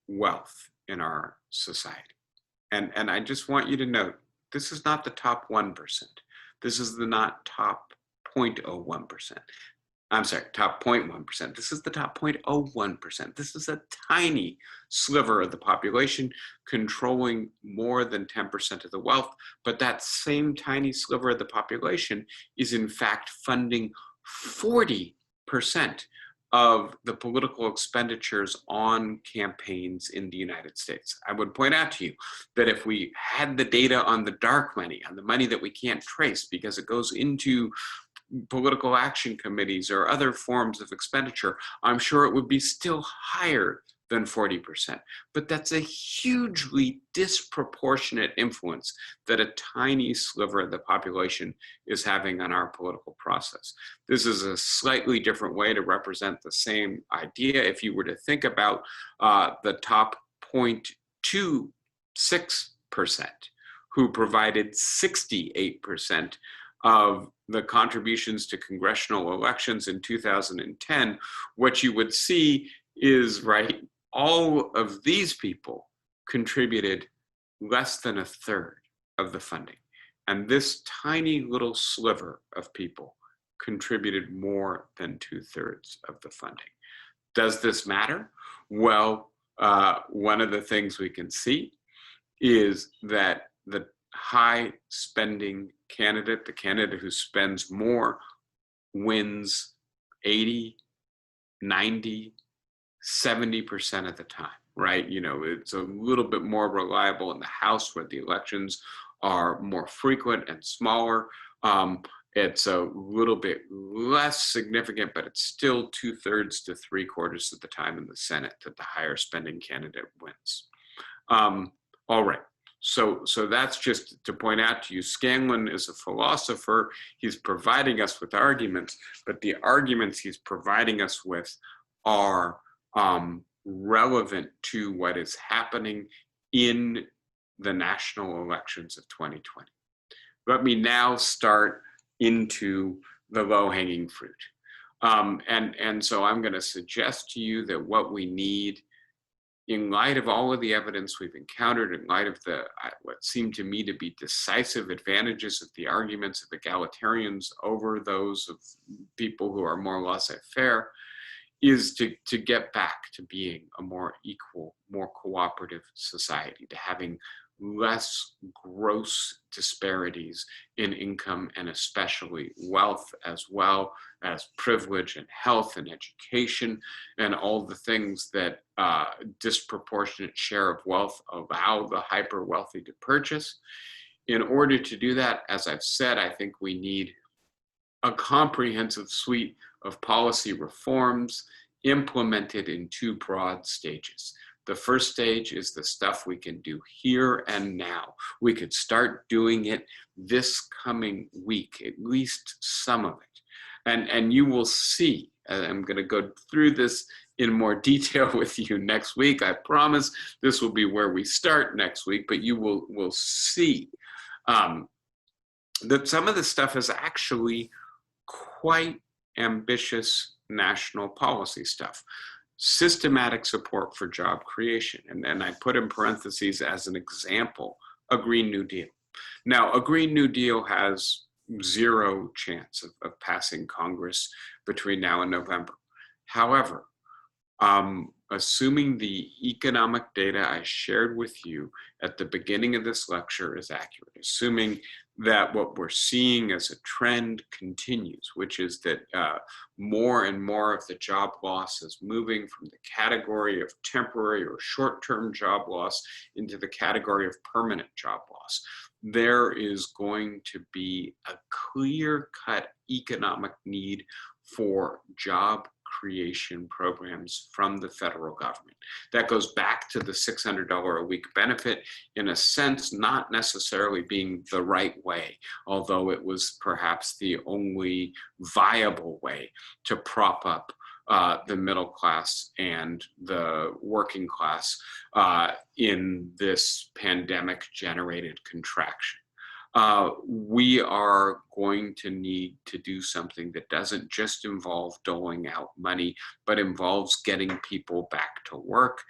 wealth in our society. And I just want you to note, this is not the top 1%. This is the not top 0.01%. I'm sorry, top 0.1%. This is the top 0.01%. This is a tiny sliver of the population controlling more than 10% of the wealth, but that same tiny sliver of the population is in fact funding 40% of the political expenditures on campaigns in the United States. I would point out to you that if we had the data on the dark money, on the money that we can't trace because it goes into political action committees or other forms of expenditure, I'm sure it would be still higher than 40%. But that's a hugely disproportionate influence that a tiny sliver of the population is having on our political process. This is a slightly different way to represent the same idea. If you were to think about the top 0.26%, who provided 68% of the contributions to congressional elections in 2010, what you would see is, right, all of these people contributed less than a third of the funding. And this tiny little sliver of people contributed more than 2/3 of the funding. Does this matter? Well, one of the things we can see is that the high spending candidate, the candidate who spends more, wins 80, 90, 70% of the time, right? It's a little bit more reliable in the House where the elections are more frequent and smaller. It's a little bit less significant, but it's still 2/3 to 3/4 of the time in the Senate that the higher spending candidate wins. All right. So that's just to point out to you, Scanlon is a philosopher. He's providing us with arguments, but the arguments he's providing us with are relevant to what is happening in the national elections of 2020. Let me now start into the low-hanging fruit. And so I'm going to suggest to you that what we need in light of all of the evidence we've encountered, in light of the what seemed to me to be decisive advantages of the arguments of egalitarians over those of people who are more laissez-faire, is to get back to being a more equal, more cooperative society, to having less gross disparities in income and especially wealth, as well as privilege and health and education and all the things that disproportionate share of wealth allow the hyper wealthy to purchase. In order to do that, as I've said, I think we need a comprehensive suite of policy reforms implemented in two broad stages. The first stage is the stuff we can do here and now. We could start doing it this coming week, at least some of it. And you will see, I'm going to go through this in more detail with you next week. I promise this will be where we start next week, but you will see that some of this stuff is actually quite ambitious national policy stuff. Systematic support for job creation. And I put in parentheses as an example, a Green New Deal. Now, a Green New Deal has zero chance of passing Congress between now and November. However, assuming the economic data I shared with you at the beginning of this lecture is accurate, assuming that what we're seeing as a trend continues, which is that more and more of the job loss is moving from the category of temporary or short-term job loss into the category of permanent job loss, there is going to be a clear-cut economic need for job creation programs from the federal government. That goes back to the $600 a week benefit, in a sense, not necessarily being the right way, although it was perhaps the only viable way to prop up the middle class and the working class in this pandemic-generated contraction. We are going to need to do something that doesn't just involve doling out money, but involves getting people back to work.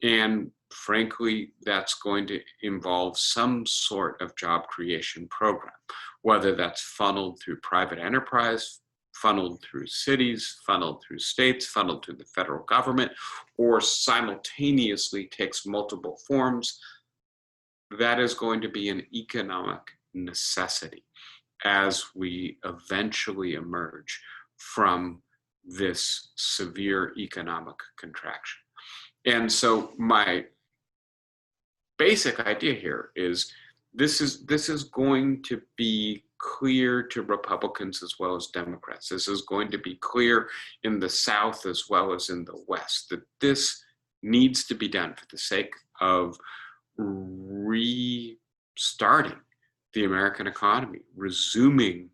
And frankly, that's going to involve some sort of job creation program, whether that's funneled through private enterprise, funneled through cities, funneled through states, funneled through the federal government, or simultaneously takes multiple forms. That is going to be an economic necessity as we eventually emerge from this severe economic contraction. And so my basic idea here is this is going to be clear to Republicans as well as Democrats. This is going to be clear in the South as well as in the West, that this needs to be done for the sake of restarting the American economy, resuming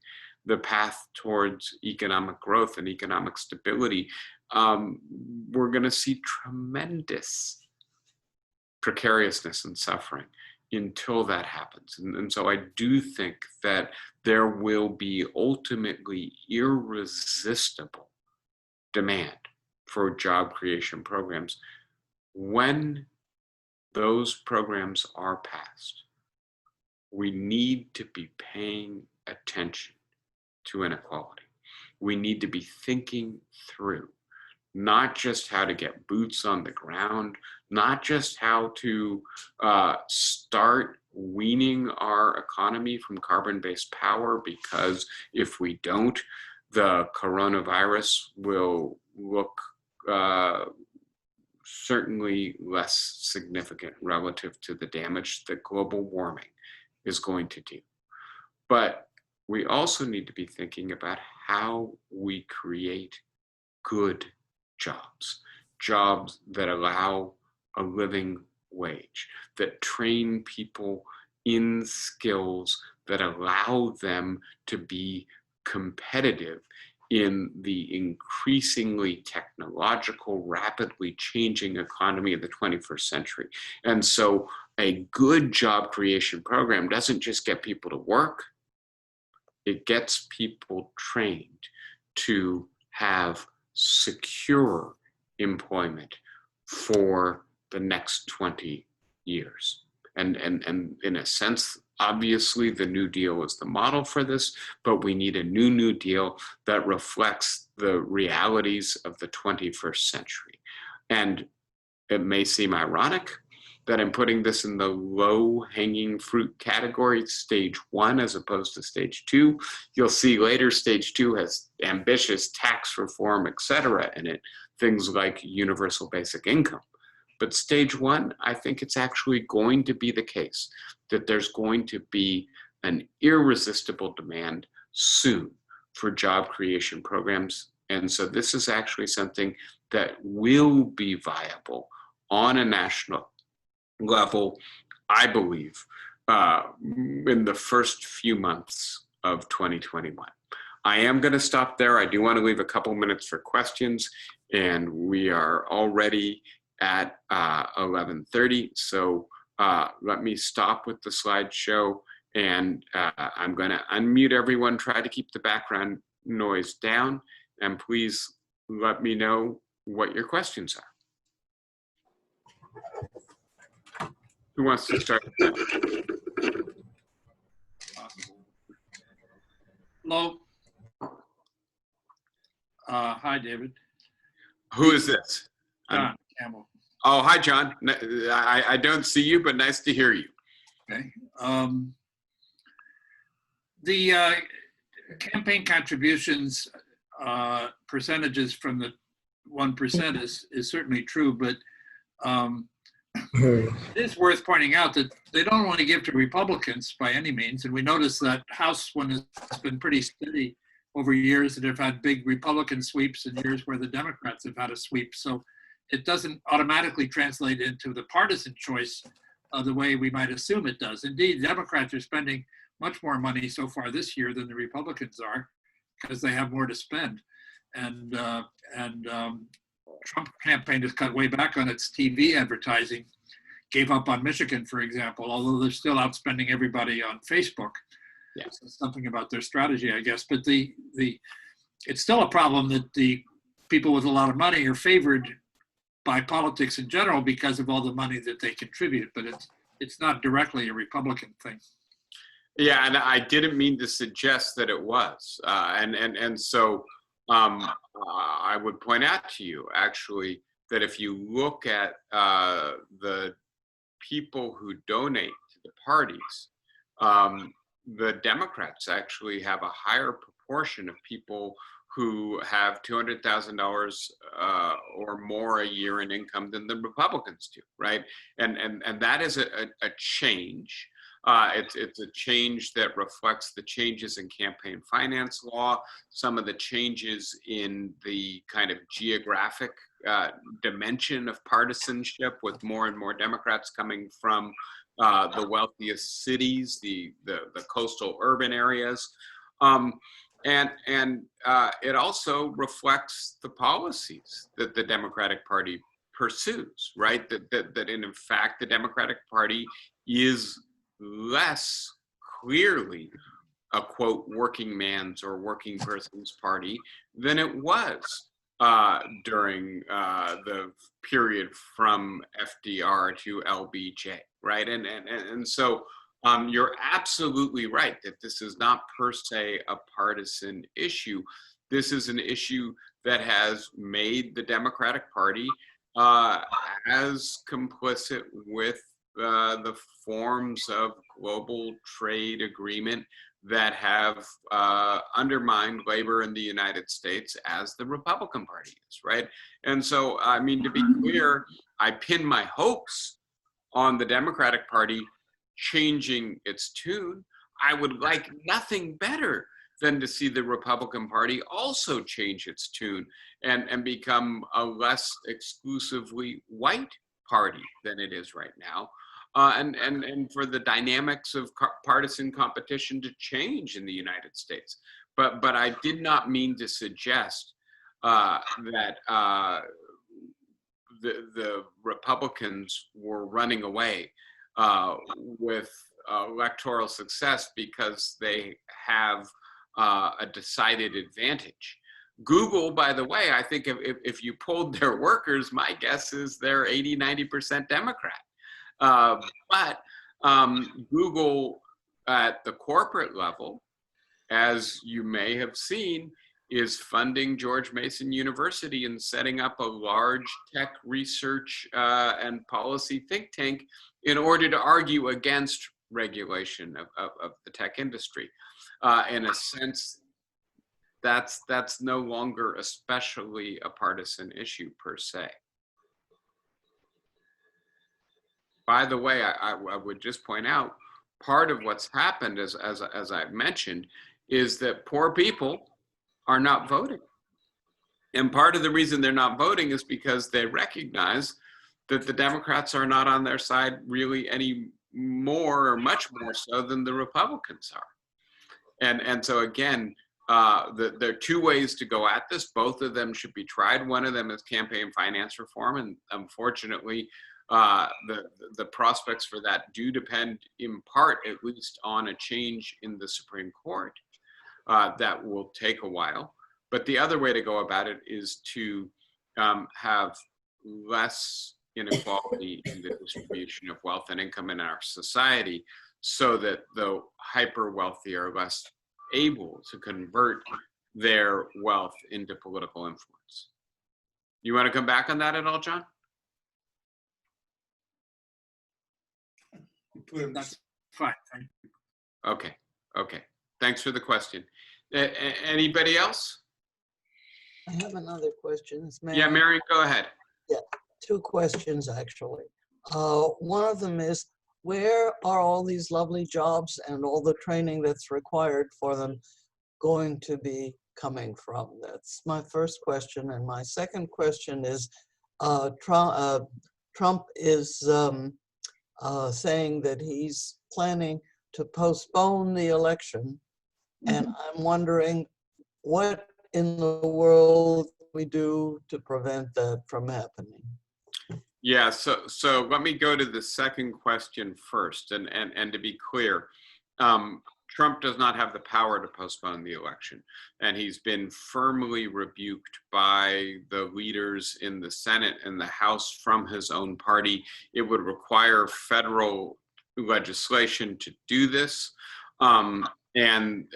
the path towards economic growth and economic stability. We're going to see tremendous precariousness and suffering until that happens. And so I do think that there will be ultimately irresistible demand for job creation programs when those programs are passed. We need to be paying attention to inequality. We need to be thinking through not just how to get boots on the ground, not just how to start weaning our economy from carbon-based power, because if we don't, the coronavirus will look certainly less significant relative to the damage that global warming is going to do. But we also need to be thinking about how we create good jobs, jobs that allow a living wage, that train people in skills that allow them to be competitive in the increasingly technological, rapidly changing economy of the 21st century. And so a good job creation program doesn't just get people to work, it gets people trained to have secure employment for the next 20 years. And in a sense, obviously the New Deal is the model for this, but we need a New Deal that reflects the realities of the 21st century. And it may seem ironic that I'm putting this in the low-hanging fruit category, stage 1 as opposed to stage 2. You'll see later stage 2 has ambitious tax reform, et cetera, in it, things like universal basic income. But stage 1, I think it's actually going to be the case that there's going to be an irresistible demand soon for job creation programs. And so this is actually something that will be viable on a national level, I believe, in the first few months of 2021. I am going to stop there. I do want to leave a couple minutes for questions, and we are already at 11:30. So let me stop with the slideshow, and I'm going to unmute everyone, try to keep the background noise down, and please let me know what your questions are. Who wants to start? Hello. Hi, David. Who is this? John Campbell. Oh, hi, John. I don't see you, but nice to hear you. Okay. The campaign contributions percentages from the 1% is certainly true, but it is worth pointing out that they don't want to give to Republicans by any means. And we notice that House one has been pretty steady over years that have had big Republican sweeps and years where the Democrats have had a sweep. So it doesn't automatically translate into the partisan choice the way we might assume it does. Indeed, Democrats are spending much more money so far this year than the Republicans are because they have more to spend. And Trump campaign has cut way back on its TV advertising, gave up on Michigan, for example, although they're still outspending everybody on Facebook. Yeah. So something about their strategy, I guess. But it's still a problem that the people with a lot of money are favored by politics in general because of all the money that they contribute. But it's not directly a Republican thing. Yeah, and I didn't mean to suggest that it was. And so I would point out to you, actually, that if you look at the people who donate to the parties, the Democrats actually have a higher proportion of people who have $200,000 or more a year in income than the Republicans do, right? And that is a change. It's a change that reflects the changes in campaign finance law, some of the changes in the kind of geographic dimension of partisanship, with more and more Democrats coming from the wealthiest cities, the coastal urban areas. And it also reflects the policies that the Democratic Party pursues, right? That in fact, the Democratic Party is less clearly a quote working man's or working person's party than it was during the period from FDR to LBJ, right? And so you're absolutely right that this is not per se a partisan issue. This is an issue that has made the Democratic Party as complicit with the forms of global trade agreement that have undermined labor in the United States as the Republican Party is, right? And so, I mean, to be clear, I pin my hopes on the Democratic Party changing its tune. I would like nothing better than to see the Republican Party also change its tune and become a less exclusively white party than it is right now. And for the dynamics of partisan competition to change in the United States. But I did not mean to suggest that the Republicans were running away with electoral success because they have a decided advantage. Google, by the way, I think if you polled their workers, my guess is they're 80, 90% Democrat. But Google at the corporate level, as you may have seen, is funding George Mason University and setting up a large tech research and policy think tank in order to argue against regulation of the tech industry. In a sense, that's no longer especially a partisan issue per se. By the way, I would just point out, part of what's happened, as I've mentioned, is that poor people are not voting. And part of the reason they're not voting is because they recognize that the Democrats are not on their side really any more, or much more so, than the Republicans are. And so again, there are two ways to go at this. Both of them should be tried. One of them is campaign finance reform, and unfortunately, the prospects for that do depend in part, at least, on a change in the Supreme Court. That will take a while. But the other way to go about it is to have less inequality in the distribution of wealth and income in our society, so that the hyper wealthy are less able to convert their wealth into political influence. You want to come back on that at all, John? That's fine. Thank you. Okay. Thanks for the question. Anybody else? I have another question. Yeah, Mary, go ahead. Yeah, two questions actually. One of them is, where are all these lovely jobs and all the training that's required for them going to be coming from? That's my first question. And my second question is, Trump is saying that he's planning to postpone the election. And I'm wondering what in the world we do to prevent that from happening. Yeah, so let me go to the second question first. And to be clear, Trump does not have the power to postpone the election. And he's been firmly rebuked by the leaders in the Senate and the House from his own party. It would require federal legislation to do this. And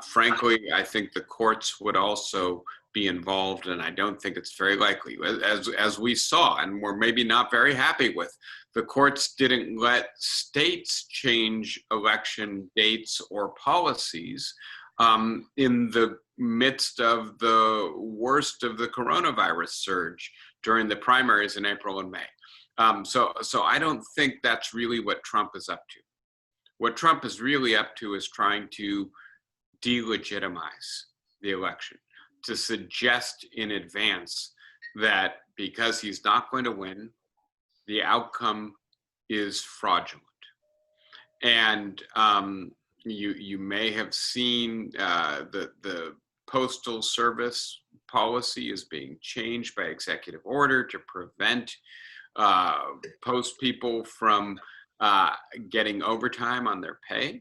frankly, I think the courts would also be involved, and I don't think it's very likely. As we saw, and we're maybe not very happy with, the courts didn't let states change election dates or policies in the midst of the worst of the coronavirus surge during the primaries in April and May. So I don't think that's really what Trump is up to. What Trump is really up to is trying to delegitimize the election, to suggest in advance that because he's not going to win, the outcome is fraudulent. And you may have seen the Postal Service policy is being changed by executive order to prevent post people from getting overtime on their pay.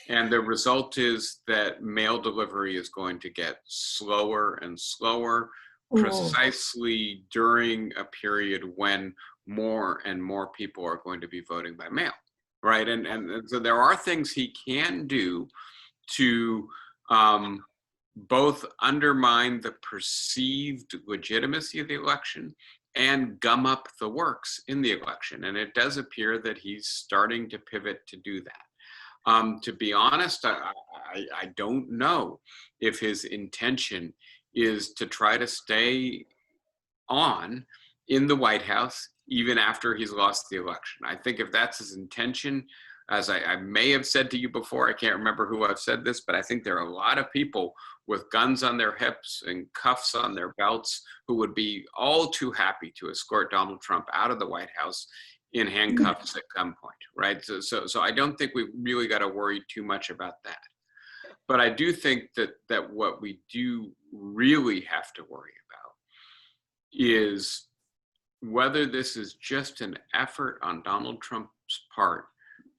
And the result is that mail delivery is going to get slower and slower, precisely during a period when more and more people are going to be voting by mail, right? And so there are things he can do to both undermine the perceived legitimacy of the election and gum up the works in the election. And it does appear that he's starting to pivot to do that. To be honest, I don't know if his intention is to try to stay on in the White House even after he's lost the election. I think if that's his intention, as I may have said to you before, I can't remember who I've said this, but I think there are a lot of people with guns on their hips and cuffs on their belts who would be all too happy to escort Donald Trump out of the White House in handcuffs at gunpoint, right? So I don't think we've really got to worry too much about that. But I do think that what we do really have to worry about is whether this is just an effort on Donald Trump's part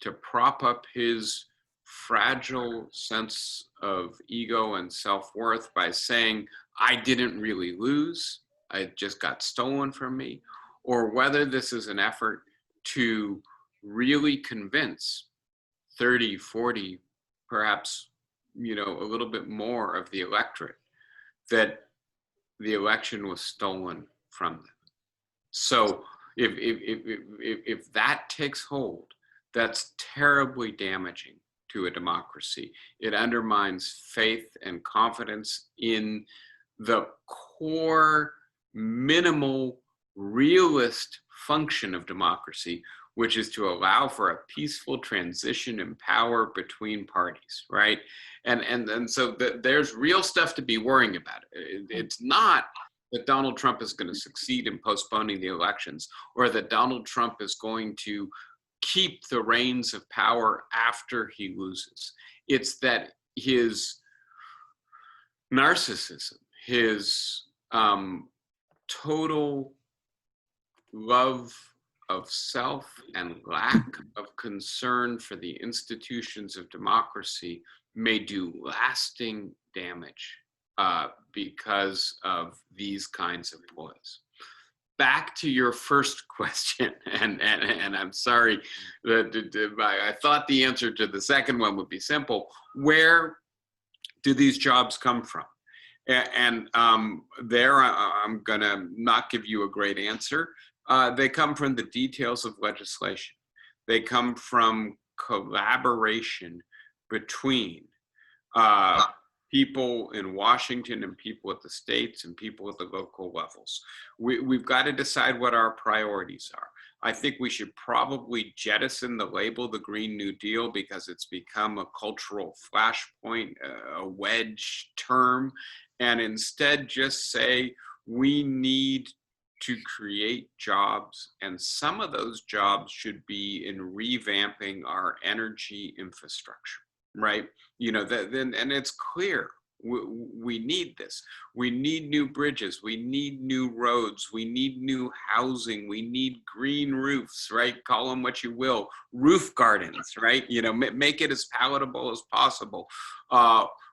to prop up his fragile sense of ego and self-worth by saying, I didn't really lose, it just got stolen from me, or whether this is an effort to really convince 30, 40, perhaps, you know, a little bit more of the electorate that the election was stolen from them. So if that takes hold, that's terribly damaging to a democracy. It undermines faith and confidence in the core, minimal, realist function of democracy, which is to allow for a peaceful transition in power between parties, right? And so there's real stuff to be worrying about. It's not that Donald Trump is going to succeed in postponing the elections, or that Donald Trump is going to keep the reins of power after he loses. It's that his narcissism, his total love of self and lack of concern for the institutions of democracy may do lasting damage because of these kinds of ploys. Back to your first question, and I'm sorry that I thought the answer to the second one would be simple. Where do these jobs come from? And there I'm gonna not give you a great answer. They come from the details of legislation. They come from collaboration between people in Washington and people at the states and people at the local levels. We've got to decide what our priorities are. I think we should probably jettison the label, the Green New Deal, because it's become a cultural flashpoint, a wedge term, and instead just say we need to create jobs, and some of those jobs should be in revamping our energy infrastructure, right? You know, and it's clear we need this. We need new bridges. We need new roads. We need new housing. We need green roofs, right? Call them what you will. Roof gardens, right? You know, make it as palatable as possible.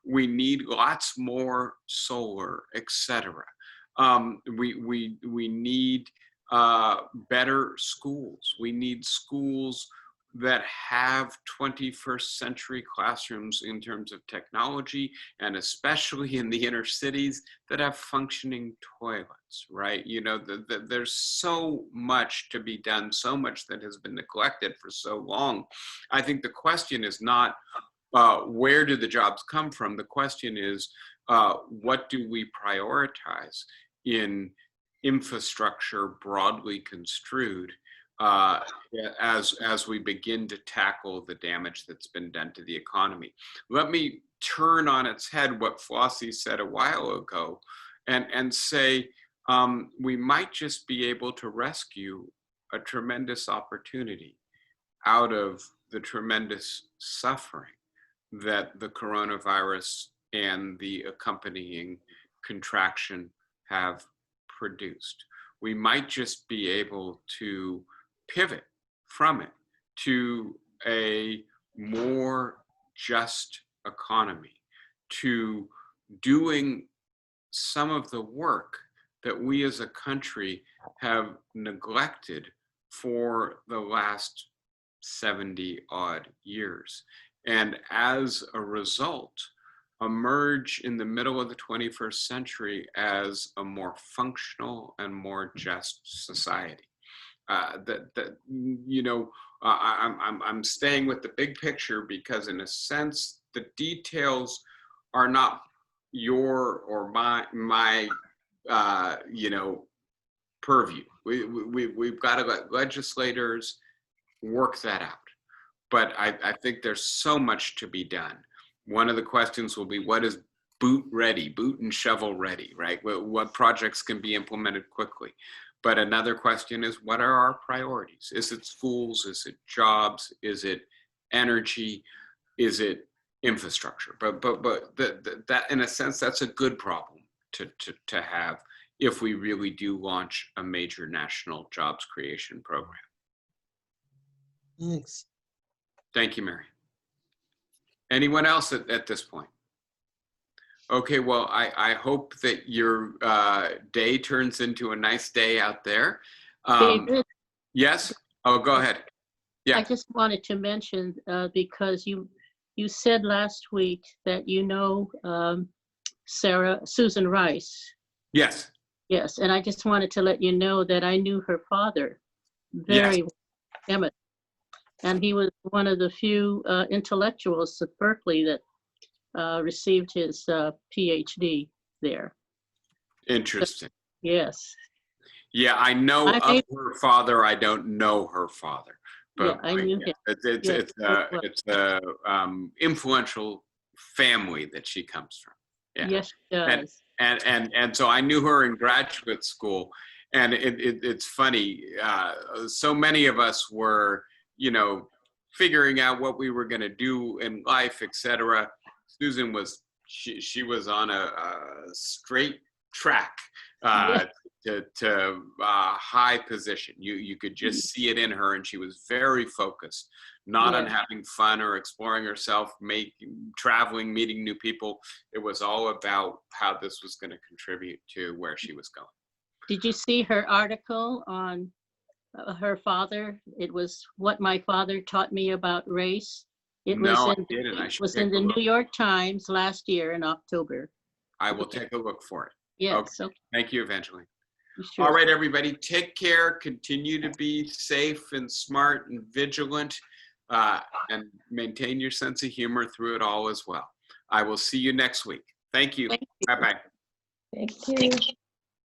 We need lots more solar, etc. We need better schools. We need schools that have 21st century classrooms in terms of technology, and especially in the inner cities that have functioning toilets, right? You know, there's so much to be done, so much that has been neglected for so long. I think the question is not where do the jobs come from? The question is, what do we prioritize in infrastructure broadly construed as we begin to tackle the damage that's been done to the economy. Let me turn on its head what Flossie said a while ago and say we might just be able to rescue a tremendous opportunity out of the tremendous suffering that the coronavirus and the accompanying contraction have produced. We might just be able to pivot from it to a more just economy, to doing some of the work that we as a country have neglected for the last 70 odd years. And as a result, emerge in the middle of the 21st century as a more functional and more just society. You know, I'm staying with the big picture because, in a sense, the details are not your or my you know, purview. We've got to let legislators work that out. But I think there's so much to be done. One of the questions will be, what is boot ready, boot and shovel ready, right? What projects can be implemented quickly? But another question is, what are our priorities? Is it schools? Is it jobs? Is it energy? Is it infrastructure? But that, in a sense, that's a good problem to have if we really do launch a major national jobs creation program. Thanks. Thank you, Mary. Anyone else at this point? Okay, well, I hope that your day turns into a nice day out there. David, Yes? Oh, go ahead. Yeah. I just wanted to mention, because you said last week that you know Susan Rice. Yes. Yes, and I just wanted to let you know that I knew her father very well, Emmett. And he was one of the few intellectuals at Berkeley that received his PhD there. Interesting. Yes. Yeah, I know of her father. I don't know her father. But yeah, I knew him. It's a influential family that she comes from. Yeah. Yes, she does. And so I knew her in graduate school, and it's funny. So many of us were, figuring out what we were going to do in life, etc. Susan was she was on a straight track to high position. You could just see it in her, and she was very focused, not on having fun or exploring herself, traveling, meeting new people. It was all about how this was going to contribute to where she was going. Did you see her article on her father? It was What My Father Taught Me About Race. It was in the New York Times last year in October. I will take a look for it. Yes. Okay. Thank you, Evangeline. Sure. All right, everybody, take care. Continue to be safe and smart and vigilant, and maintain your sense of humor through it all as well. I will see you next week. Thank you. Thank you. Bye-bye. Thank you.